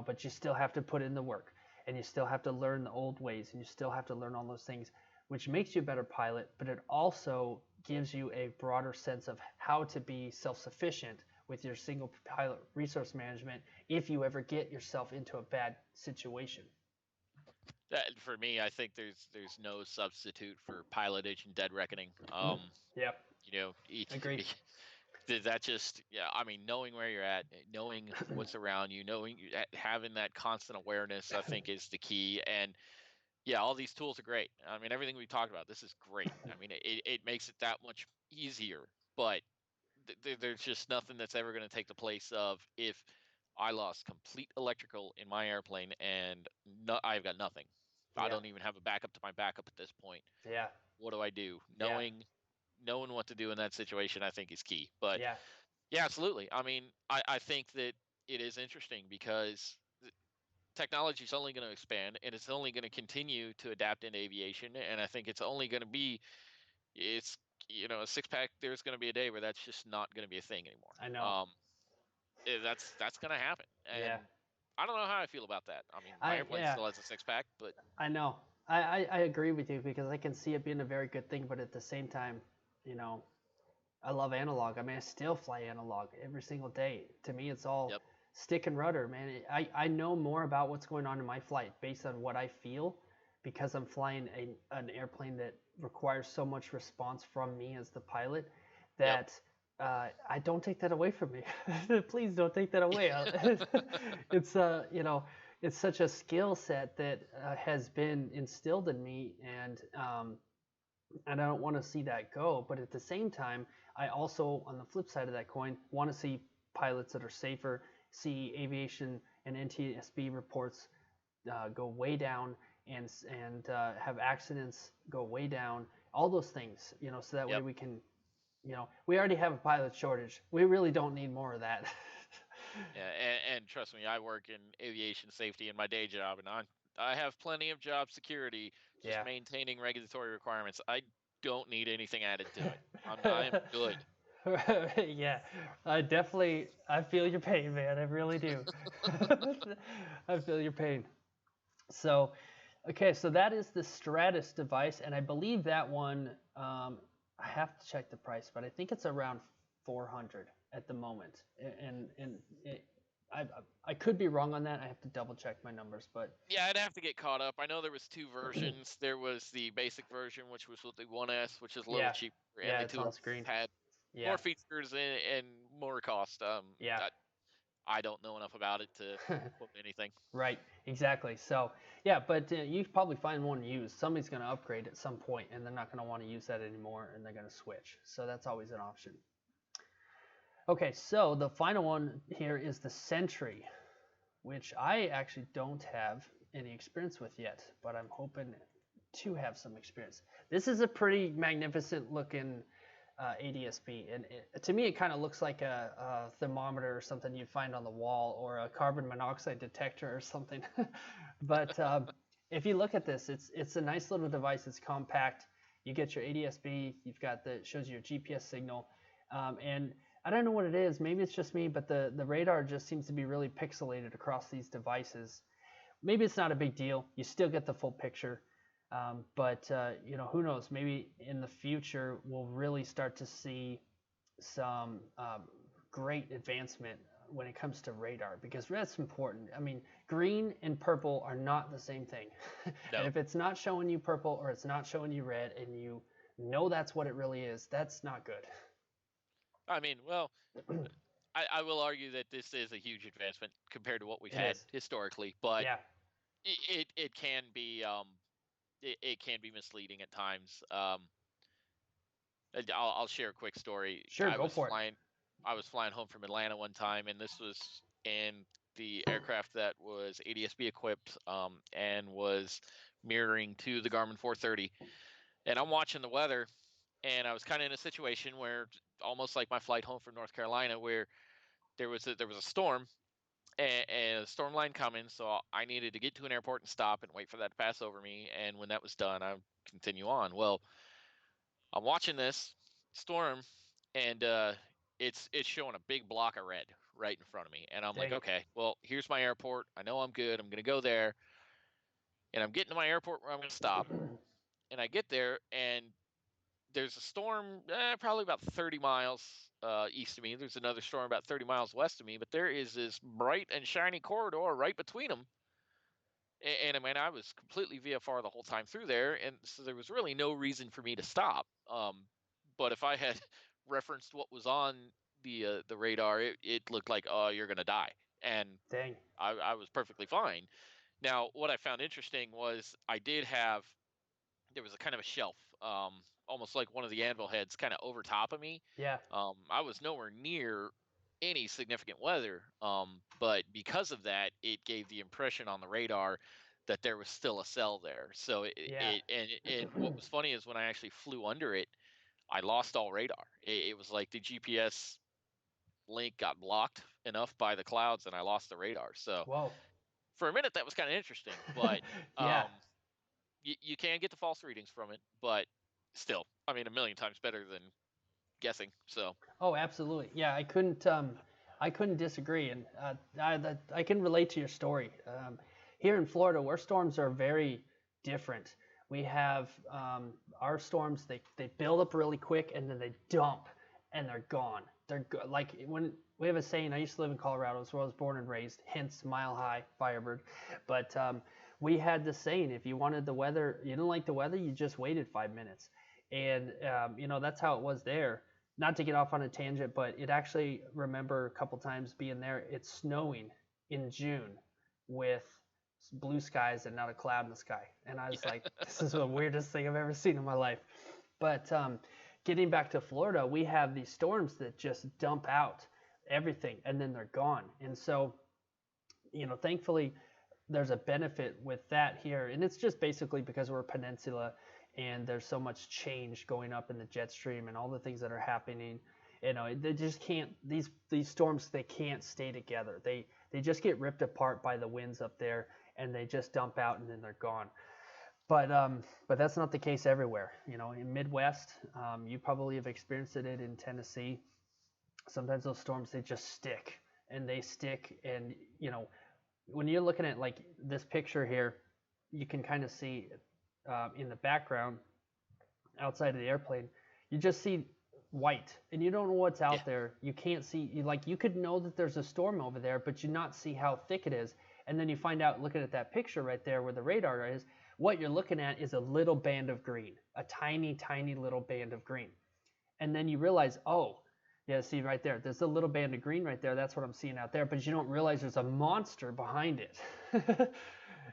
but you still have to put in the work, and you still have to learn the old ways, and you still have to learn all those things, which makes you a better pilot, but it also gives you a broader sense of how to be self-sufficient with your single pilot resource management if you ever get yourself into a bad situation.
That, for me, I think there's no substitute for pilotage and dead reckoning.
Agreed.
That just, I mean, knowing where you're at, knowing what's around you, having that constant awareness, I think is the key. And all these tools are great. I mean, everything we talked about, this is great. I mean, it makes it that much easier, but there's just nothing that's ever going to take the place of if I lost complete electrical in my airplane and I've got nothing. I don't even have a backup to my backup at this point. What do I do? Knowing what to do in that situation, I think, is key. But absolutely. I mean, I think that it is interesting because technology is only going to expand and it's only going to continue to adapt in aviation. And I think it's only going to be, a six pack. There's going to be a day where that's just not going to be a thing anymore.
I know.
That's going to happen. And I don't know how I feel about that. I mean, my airplane still has a six pack, but
I know. I agree with you because I can see it being a very good thing, but at the same time, I love analog. I mean, I still fly analog every single day. To me, it's all stick and rudder, man. I know more about what's going on in my flight based on what I feel because I'm flying an airplane that requires so much response from me as the pilot that I don't take that away from me. Please don't take that away. It's it's such a skill set that has been instilled in me, and I don't want to see that go. But at the same time, I also, on the flip side of that coin, want to see pilots that are safer, see aviation and NTSB reports go way down, and have accidents go way down. All those things, so that way we can, we already have a pilot shortage. We really don't need more of that.
And trust me, I work in aviation safety in my day job, and I have plenty of job security, just maintaining regulatory requirements. I don't need anything added to it. I am good.
I feel your pain, man. I really do. I feel your pain. So, okay, so that is the Stratus device, and I believe that one, I have to check the price, but I think it's around 400 at the moment, and I could be wrong on that. I have to double check my numbers, but
Yeah, I'd have to get caught up. I know there was 2 versions. There was the basic version, which was with the 1S, which is a little
yeah,
cheaper, and
yeah,
the
it's on
2S
screen.
had
Yeah,
more features and more cost.
yeah.
I don't know enough about it to quote anything.
Right, exactly. So, yeah, but you probably find one used. Somebody's going to upgrade at some point, and they're not going to want to use that anymore, and they're going to switch. So that's always an option. Okay, so the final one here is the Sentry, which I actually don't have any experience with yet, but I'm hoping to have some experience. This is a pretty magnificent looking ADSB, and to me it kind of looks like a thermometer or something you'd find on the wall, or a carbon monoxide detector or something. But if you look at this, it's a nice little device. It's compact. You get your ADSB. You've got the shows you your GPS signal, and I don't know what it is. Maybe it's just me, but the radar just seems to be really pixelated across these devices. Maybe it's not a big deal. You still get the full picture. But you know, who knows? Maybe in the future we'll really start to see some great advancement when it comes to radar, because that's important. I mean, green and purple are not the same thing.
No.
And if it's not showing you purple or it's not showing you red, and you know that's what it really is, that's not good.
I mean, well, I will argue that this is a huge advancement compared to what we've
It
had
is.
historically, but
Yeah.
it can be it can be misleading at times. I'll share a quick story.
Sure, go for it.
I was flying home from Atlanta one time, and this was in the aircraft that was ADSB equipped, and was mirroring to the Garmin 430. And I'm watching the weather, and I was kind of in a situation where, almost like my flight home from North Carolina, where there was a storm, and a storm line coming, so I needed to get to an airport and stop and wait for that to pass over me. And when that was done, I would continue on. Well, I'm watching this storm, and it's showing a big block of red right in front of me, and I'm like,
Dang.
okay, well, here's my airport. I know I'm good. I'm gonna go there, and I'm getting to my airport where I'm gonna stop. And I get there, and there's a storm probably about 30 miles east of me. There's another storm about 30 miles west of me, but there is this bright and shiny corridor right between them. And I mean, I was completely VFR the whole time through there, and so there was really no reason for me to stop. But if I had referenced what was on the radar, it looked like, oh, you're gonna die, and
Dang.
I was perfectly fine. Now, what I found interesting was there was a kind of a shelf, almost like one of the anvil heads, kind of over top of me.
Yeah.
I was nowhere near any significant weather, but because of that, it gave the impression on the radar that there was still a cell there. So
Yeah.
and what was funny is when I actually flew under it, I lost all radar. It was like the GPS link got blocked enough by the clouds, and I lost the radar. So
Whoa.
for a minute, that was kind of interesting, but
Yeah.
you can get the false readings from it, but still, I mean, a million times better than guessing. So
Oh, absolutely. Yeah, I couldn't disagree, and I can relate to your story. Here in Florida, where storms are very different, we have our storms. They build up really quick, and then they dump, and they're gone. Like when we have a saying. I used to live in Colorado, so I was born and raised. Hence, Mile High Firebird. But we had the saying: if you wanted the weather, you didn't like the weather, you just waited 5 minutes. And you know, that's how it was there. Not to get off on a tangent, but it actually, remember a couple times being there, it's snowing in June with blue skies and not a cloud in the sky. And I was like, this is the weirdest thing I've ever seen in my life. But getting back to Florida, we have these storms that just dump out everything and then they're gone. And so, you know, thankfully there's a benefit with that here. And it's just basically because we're a peninsula and there's so much change going up in the jet stream and all the things that are happening. You know, they just can't, these storms, they can't stay together. They just get ripped apart by the winds up there, and they just dump out and then they're gone. But that's not the case everywhere. You know, in Midwest, you probably have experienced it in Tennessee. Sometimes those storms, they just stick, and you know, when you're looking at like this picture here, you can kind of see in the background outside of the airplane, you just see white, and you don't know what's out
Yeah.
there. You can't see, you could know that there's a storm over there, but you not see how thick it is. And then you find out, looking at that picture right there where the radar is, what you're looking at is a little band of green, a tiny, tiny little band of green. And then you realize, oh, yeah, see right there, there's a little band of green right there. That's what I'm seeing out there. But you don't realize there's a monster behind it.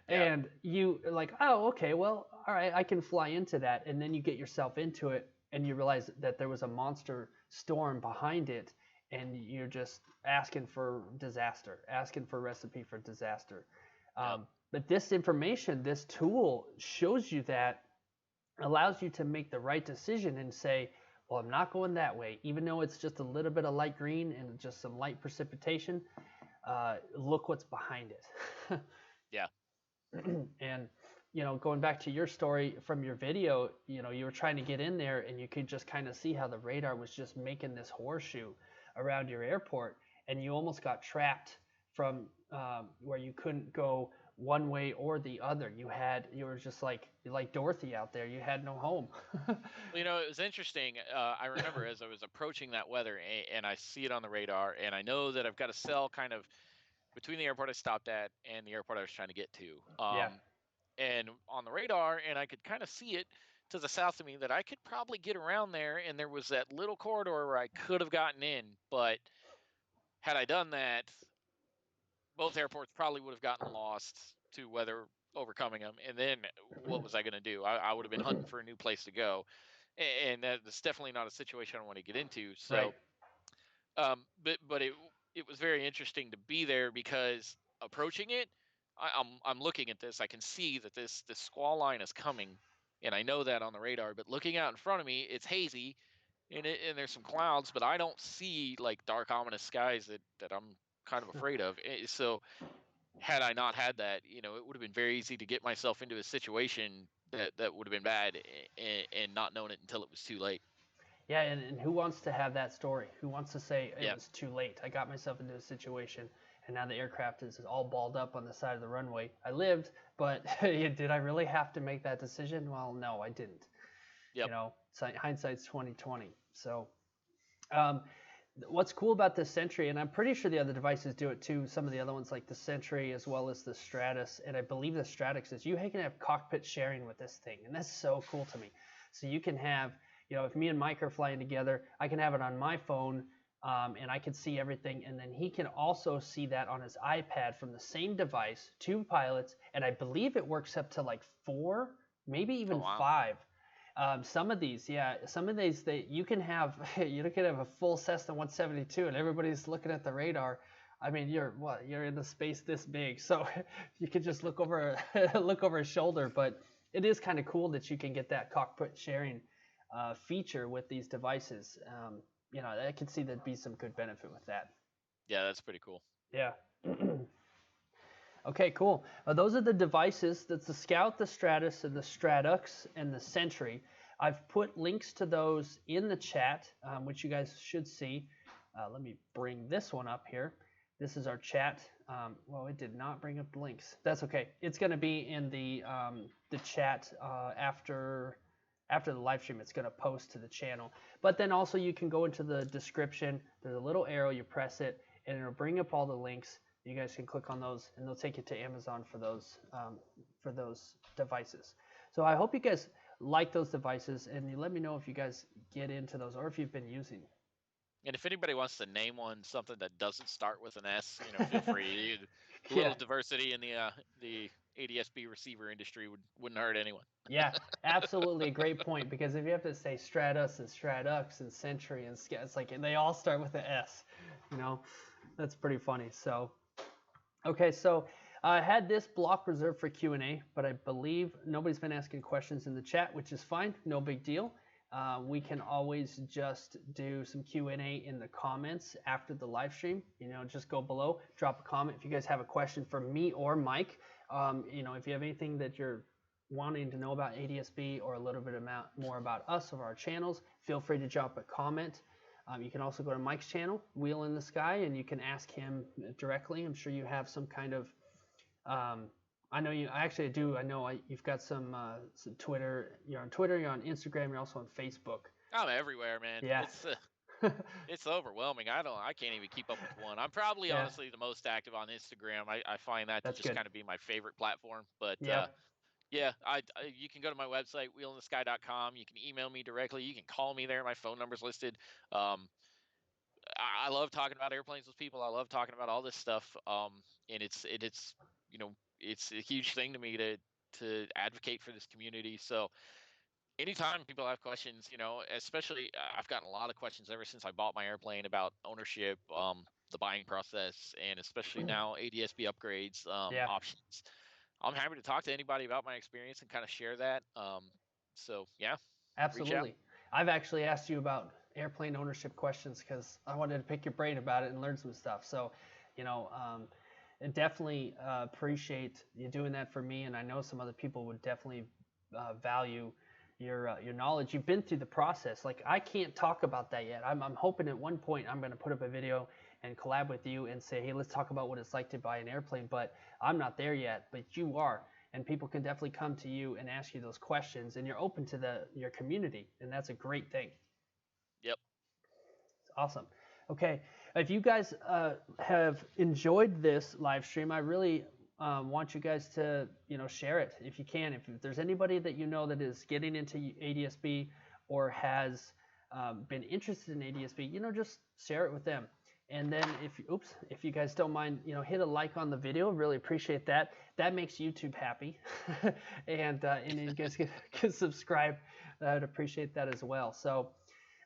Yeah.
And you like, oh, okay, well, all right, I can fly into that. And then you get yourself into it and you realize that there was a monster storm behind it. And you're just asking for disaster, asking for a recipe for disaster.
Yep.
But this information, this tool shows you that, allows you to make the right decision and say, well, I'm not going that way, even though it's just a little bit of light green and just some light precipitation. Look what's behind it.
Yeah.
And, going back to your story from your video, you were trying to get in there and you could just kind of see how the radar was just making this horseshoe around your airport, and you almost got trapped from where you couldn't go one way or the other. You were just like Dorothy out there. You had no home.
It was interesting. I remember as I was approaching that weather, and I see it on the radar, and I know that I've got a cell kind of between the airport I stopped at and the airport I was trying to get to.
Yeah.
And on the radar, and I could kind of see it to the south of me that I could probably get around there, and there was that little corridor where I could have gotten in, but had I done that, both airports probably would have gotten lost to weather overcoming them. And then what was I going to do? I would have been hunting for a new place to go. And that's definitely not a situation I want to get into. So,
Right.
but it was very interesting to be there because approaching it, I'm looking at this. I can see that this squall line is coming, and I know that on the radar. But looking out in front of me, it's hazy, and there's some clouds, but I don't see like dark, ominous skies that I'm kind of afraid of. So had I not had that, it would have been very easy to get myself into a situation that would have been bad, and not known it until it was too late.
Yeah, and who wants to have that story? Who wants to say it
Yeah.
was too late? I got myself into a situation, and now the aircraft is all balled up on the side of the runway. I lived, but did I really have to make that decision? Well, no, I didn't.
Yep.
Hindsight's 2020. So, what's cool about this Sentry, and I'm pretty sure the other devices do it too. Some of the other ones, like the Sentry as well as the Stratus, and I believe the Stratus is you can have cockpit sharing with this thing, and that's so cool to me. So you can have, if me and Mike are flying together, I can have it on my phone, and I can see everything, and then he can also see that on his iPad from the same device, 2 pilots, and I believe it works up to like 4, maybe even 5. Some of these you can have a full Cessna 172 and everybody's looking at the radar. I mean, you're in the space this big, so you can just look over his shoulder. But it is kind of cool that you can get that cockpit sharing feature with these devices. I can see there'd be some good benefit with that.
Yeah, that's pretty cool.
Yeah. Okay, cool. Those are the devices. That's the Scout, the Stratus, and the Stratux, and the Sentry. I've put links to those in the chat, which you guys should see. Let me bring this one up here. This is our chat. Well, it did not bring up links. That's okay. It's going to be in the chat after the live stream. It's going to post to the channel. But then also you can go into the description. There's a little arrow. You press it, and it'll bring up all the links. You guys can click on those, and they'll take you to Amazon for those devices. So I hope you guys like those devices, and you let me know if you guys get into those or if you've been using.
And if anybody wants to name one something that doesn't start with an S, feel free. A little diversity in the ADSB receiver industry wouldn't hurt anyone.
Yeah, absolutely, a great point. Because if you have to say Stratus and Stratux and Sentry and it's like, and they all start with an S, that's pretty funny. So. Okay, so I had this block reserved for Q&A, but I believe nobody's been asking questions in the chat, which is fine, no big deal. We can always just do some Q&A in the comments after the live stream. Just go below, drop a comment if you guys have a question for me or Mike. If you have anything that you're wanting to know about ADSB or a little bit more about us or our channels, feel free to drop a comment. You can also go to Mike's channel, Wheel in the Sky, and you can ask him directly. I'm sure you have some kind of, I know you, I know you've got some Twitter. You're on Twitter, you're on Instagram, you're also on Facebook.
I'm everywhere, man.
Yeah.
It's overwhelming. I can't even keep up with one. I'm probably
Yeah,
honestly the most active on Instagram. I find that to
that's
just
good.
kind of be my favorite platform. But
Yep,
yeah, you can go to my website, wheelinthesky.com. You can email me directly. You can call me there. My phone number's listed. Um, I love talking about airplanes with people. I love talking about all this stuff. And it's it's a huge thing to me to advocate for this community. So anytime people have questions, especially I've gotten a lot of questions ever since I bought my airplane about ownership, the buying process, and especially now ADSB upgrades,
yeah,
options. I'm happy to talk to anybody about my experience and kind of share that. So yeah, reach out.
absolutely. I've actually asked you about airplane ownership questions because I wanted to pick your brain about it and learn some stuff. So, you know, I definitely appreciate you doing that for me, and I know some other people would definitely value your knowledge. You've been through the process. Like I can't talk about that yet. I'm hoping at one point I'm going to put up a video and collab with you and say, hey, let's talk about what it's like to buy an airplane. But I'm not there yet. But you are, and people can definitely come to you and ask you those questions. And you're open to your community, and that's a great thing.
Yep.
It's awesome. Okay, if you guys have enjoyed this live stream, I really want you guys to share it if you can. If there's anybody that you know that is getting into ADSB or has been interested in ADSB, just share it with them. And then if you guys don't mind, hit a like on the video. Really appreciate that. That makes YouTube happy. And you guys can subscribe. I'd appreciate that as well. So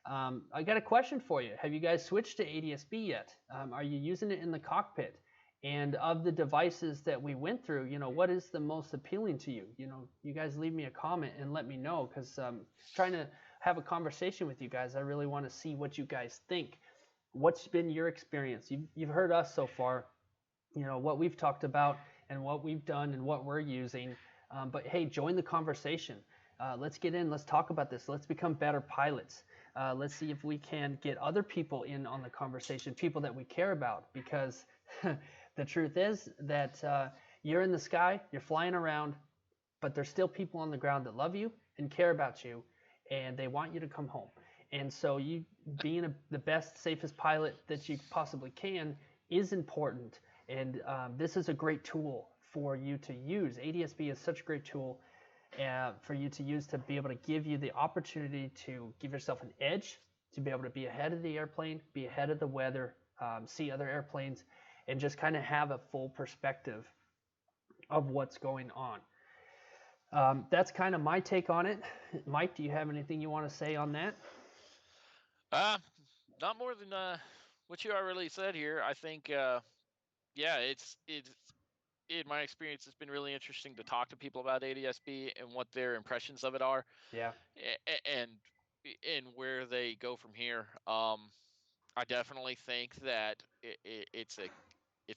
I got a question for you. Have you guys switched to ADSB yet? Are you using it in the cockpit? And of the devices that we went through, what is the most appealing to you? You guys leave me a comment and let me know, because trying to have a conversation with you guys. I really want to see what you guys think. What's been your experience? You've heard us so far, what we've talked about and what we've done and what we're using. But hey, join the conversation. Let's get in. Let's talk about this. Let's become better pilots. Let's see if we can get other people in on the conversation, people that we care about, because the truth is that you're in the sky, you're flying around, but there's still people on the ground that love you and care about you, and they want you to come home. And so you being the best, safest pilot that you possibly can is important. And this is a great tool for you to use. ADSB is such a great tool for you to use to be able to give you the opportunity to give yourself an edge, to be able to be ahead of the airplane, be ahead of the weather, see other airplanes, and just kind of have a full perspective of what's going on. That's kind of my take on it. Mike, do you have anything you want to say on that?
Not more than what you already said here. I think yeah, it's in my experience, it's been really interesting to talk to people about ADSB and what their impressions of it are.
Yeah.
And where they go from here. I definitely think that it's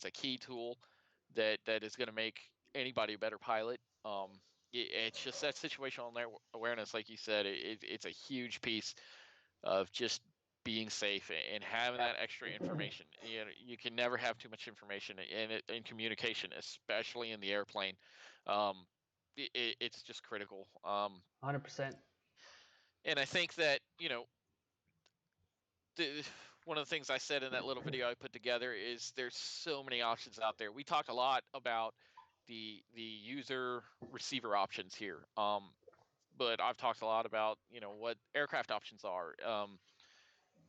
a key tool that is going to make anybody a better pilot. It's just that situational awareness, like you said. It's a huge piece of just being safe and having that extra information. You can never have too much information in communication, especially in the airplane. It's just critical.
100%.
And I think that one of the things I said in that little video I put together is there's so many options out there. We talked a lot about the user receiver options here. But I've talked a lot about what aircraft options are.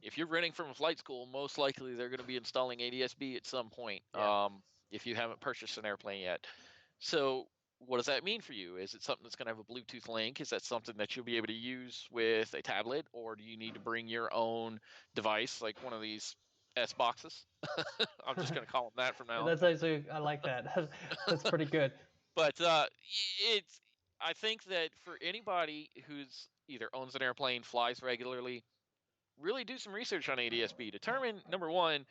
If you're renting from a flight school, most likely they're going to be installing ADSB at some point.
Yeah.
If you haven't purchased an airplane yet. So what does that mean for you? Is it something that's going to have a Bluetooth link? Is that something that you'll be able to use with a tablet, or do you need to bring your own device, like one of these S boxes? I'm just going to call them that from now on.
That's actually, I like that. That's pretty good.
But I think that for anybody who's either owns an airplane, flies regularly, really do some research on ADSB. Determine, number one,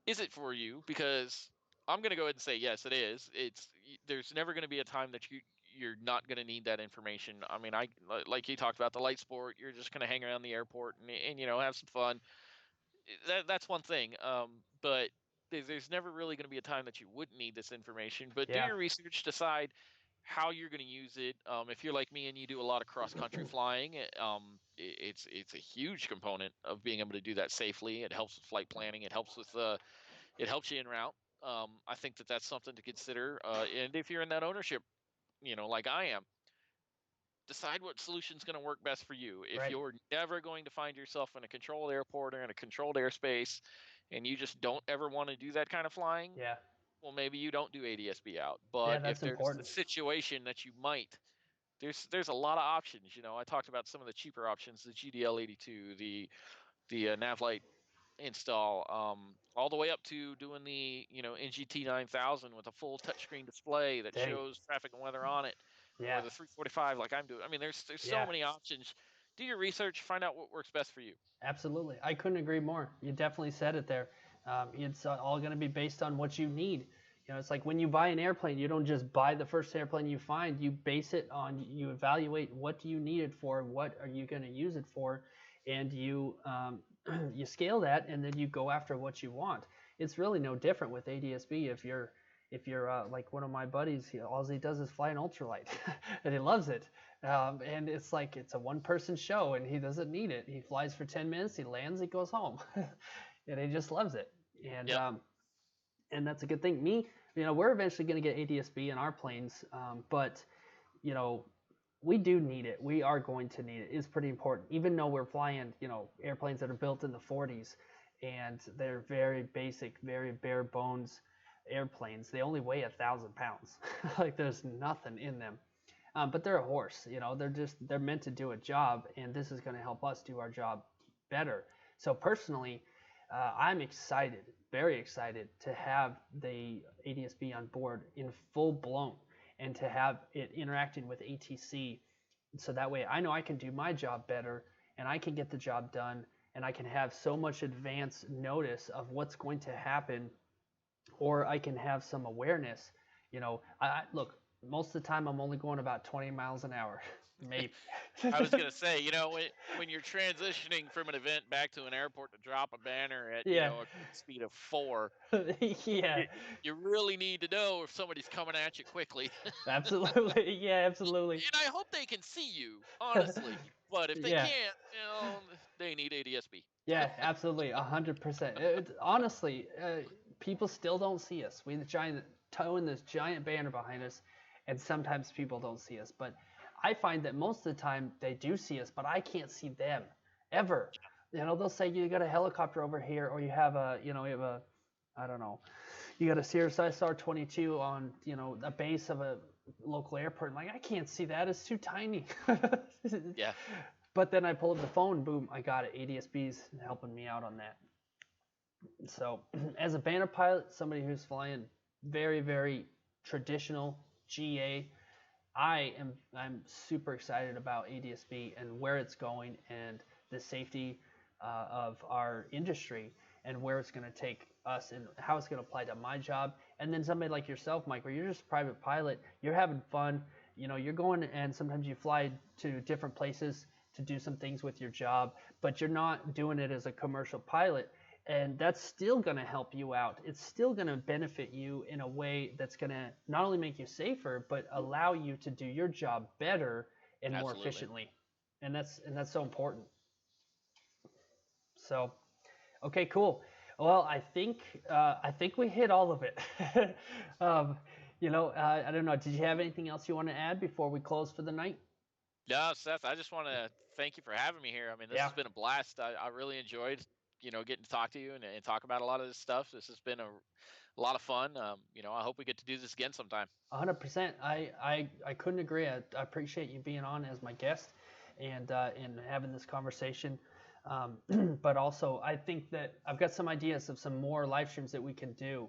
is it for you? Because I'm going to go ahead and say yes, it is. There's never going to be a time that you're not going to need that information. I mean, like you talked about the light sport, you're just going to hang around the airport and have some fun. That's one thing. But there's never really going to be a time that you wouldn't need this information. But do
Yeah.
your research, decide how you're going to use it. If you're like me and you do a lot of cross-country flying, it's a huge component of being able to do that safely. It helps with flight planning. It helps with it helps you en route. I think that that's something to consider. And if you're in that ownership, like I am, decide what solution's going to work best for you. If
Right.
you're never going to find yourself in a controlled airport or in a controlled airspace, and you just don't ever want to do that kind of flying,
Yeah.
well, maybe you don't do ADSB out.
Yeah,
But if
that's
there's a
important.
situation that you might, there's a lot of options. I talked about some of the cheaper options, the GDL82, the Navlight install, all the way up to doing the NGT 9000 with a full touchscreen display that
Dang.
shows traffic and weather on it, or
Yeah.
the 345 like I'm doing. I mean, there's so
Yeah.
many options. Do your research, find out what works best for you.
Absolutely. I couldn't agree more. You definitely said it there. It's all going to be based on what you need. It's like when you buy an airplane, you don't just buy the first airplane you find. You base it on, you evaluate what do you need it for, what are you going to use it for, and you you scale that, and then you go after what you want. It's really no different with ADSB. If you're like one of my buddies, all he does is fly an ultralight, and he loves it. And it's like it's a one-person show, and he doesn't need it. He flies for 10 minutes, he lands, he goes home, and he just loves it. And
Yep.
And that's a good thing. We're eventually going to get ADSB in our planes, but we do need it. We are going to need it. It's pretty important, even though we're flying airplanes that are built in the 40s, and they're very basic, very bare bones airplanes. They only weigh 1,000 pounds. Like there's nothing in them. But they're a horse. They're meant to do a job, and this is going to help us do our job better. So personally, I'm excited, very excited to have the ADSB on board in full blown, and to have it interacting with ATC, so that way I know I can do my job better, and I can get the job done, and I can have so much advance notice of what's going to happen, or I can have some awareness. Look, most of the time I'm only going about 20 miles an hour, maybe.
I was gonna say, when you're transitioning from an event back to an airport to drop a banner at
Yeah.
a speed of 4,
Yeah,
you really need to know if somebody's coming at you quickly.
absolutely. Yeah, absolutely.
And I hope they can see you, honestly. But if they
Yeah.
can't, they need ADSB.
Yeah, absolutely, 100%. Honestly, people still don't see us. We towing this giant banner behind us, and sometimes people don't see us. But I find that most of the time they do see us, but I can't see them ever. They'll say you got a helicopter over here, or you have I don't know, you got a Cirrus SR-22 on a base of a local airport. I'm like, I can't see that. It's too tiny.
Yeah.
But then I pull up the phone, boom, I got it. ADSB's helping me out on that. So as a banner pilot, somebody who's flying very, very traditional GA, I'm super excited about ADSB and where it's going, and the safety of our industry, and where it's going to take us, and how it's going to apply to my job. And then somebody like yourself, Mike, where you're just a private pilot, you're having fun, you're going, and sometimes you fly to different places to do some things with your job, but you're not doing it as a commercial pilot. And that's still going to help you out. It's still going to benefit you in a way that's going to not only make you safer, but allow you to do your job better and more
Absolutely.
efficiently. And that's so important. So, okay, cool. Well, I think we hit all of it. I don't know. Did you have anything else you want to add before we close for the night?
No, Seth, I just want to thank you for having me here. I mean, this has been a blast. I really enjoyed, getting to talk to you and talk about a lot of this stuff. This has been a lot of fun. I hope we get to do this again sometime.
100%. I couldn't agree. I appreciate you being on as my guest and having this conversation. But also, I think that I've got some ideas of some more live streams that we can do,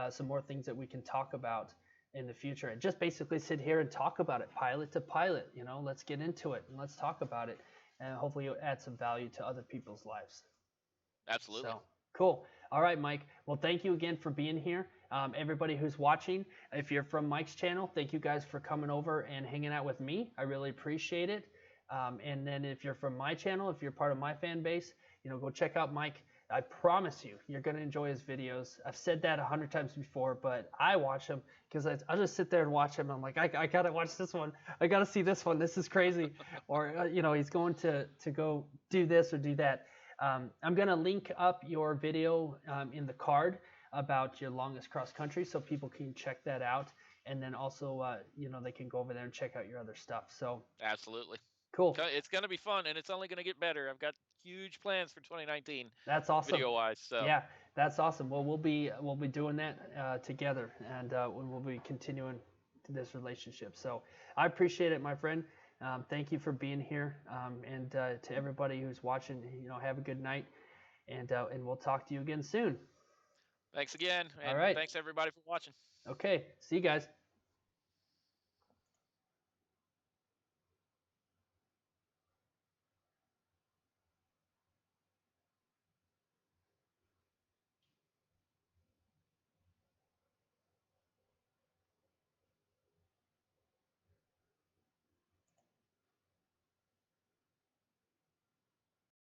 some more things that we can talk about in the future, and just basically sit here and talk about it, pilot to pilot. Let's get into it and let's talk about it, and hopefully it'll add some value to other people's lives.
Absolutely.
So cool. All right, Mike. Well, thank you again for being here. Everybody who's watching, if you're from Mike's channel, thank you guys for coming over and hanging out with me. I really appreciate it. And then if you're from my channel, if you're part of my fan base, go check out Mike. I promise you, you're going to enjoy his videos. I've said that 100 times before, but I watch him because I'll just sit there and watch him. I'm like, I got to watch this one. I got to see this one. This is crazy. Or, he's going to go do this or do that. I'm going to link up your video in the card about your longest cross country so people can check that out. And then also, they can go over there and check out your other stuff. So
Absolutely.
cool.
It's going to be fun, and it's only going to get better. I've got huge plans for 2019.
That's awesome.
Video-wise, so
yeah, that's awesome. Well, we'll be doing that together, and we'll be continuing this relationship. So I appreciate it, my friend. Thank you for being here, and to everybody who's watching, have a good night, and we'll talk to you again soon.
Thanks again, and
All right.
thanks everybody for watching.
Okay, see you guys.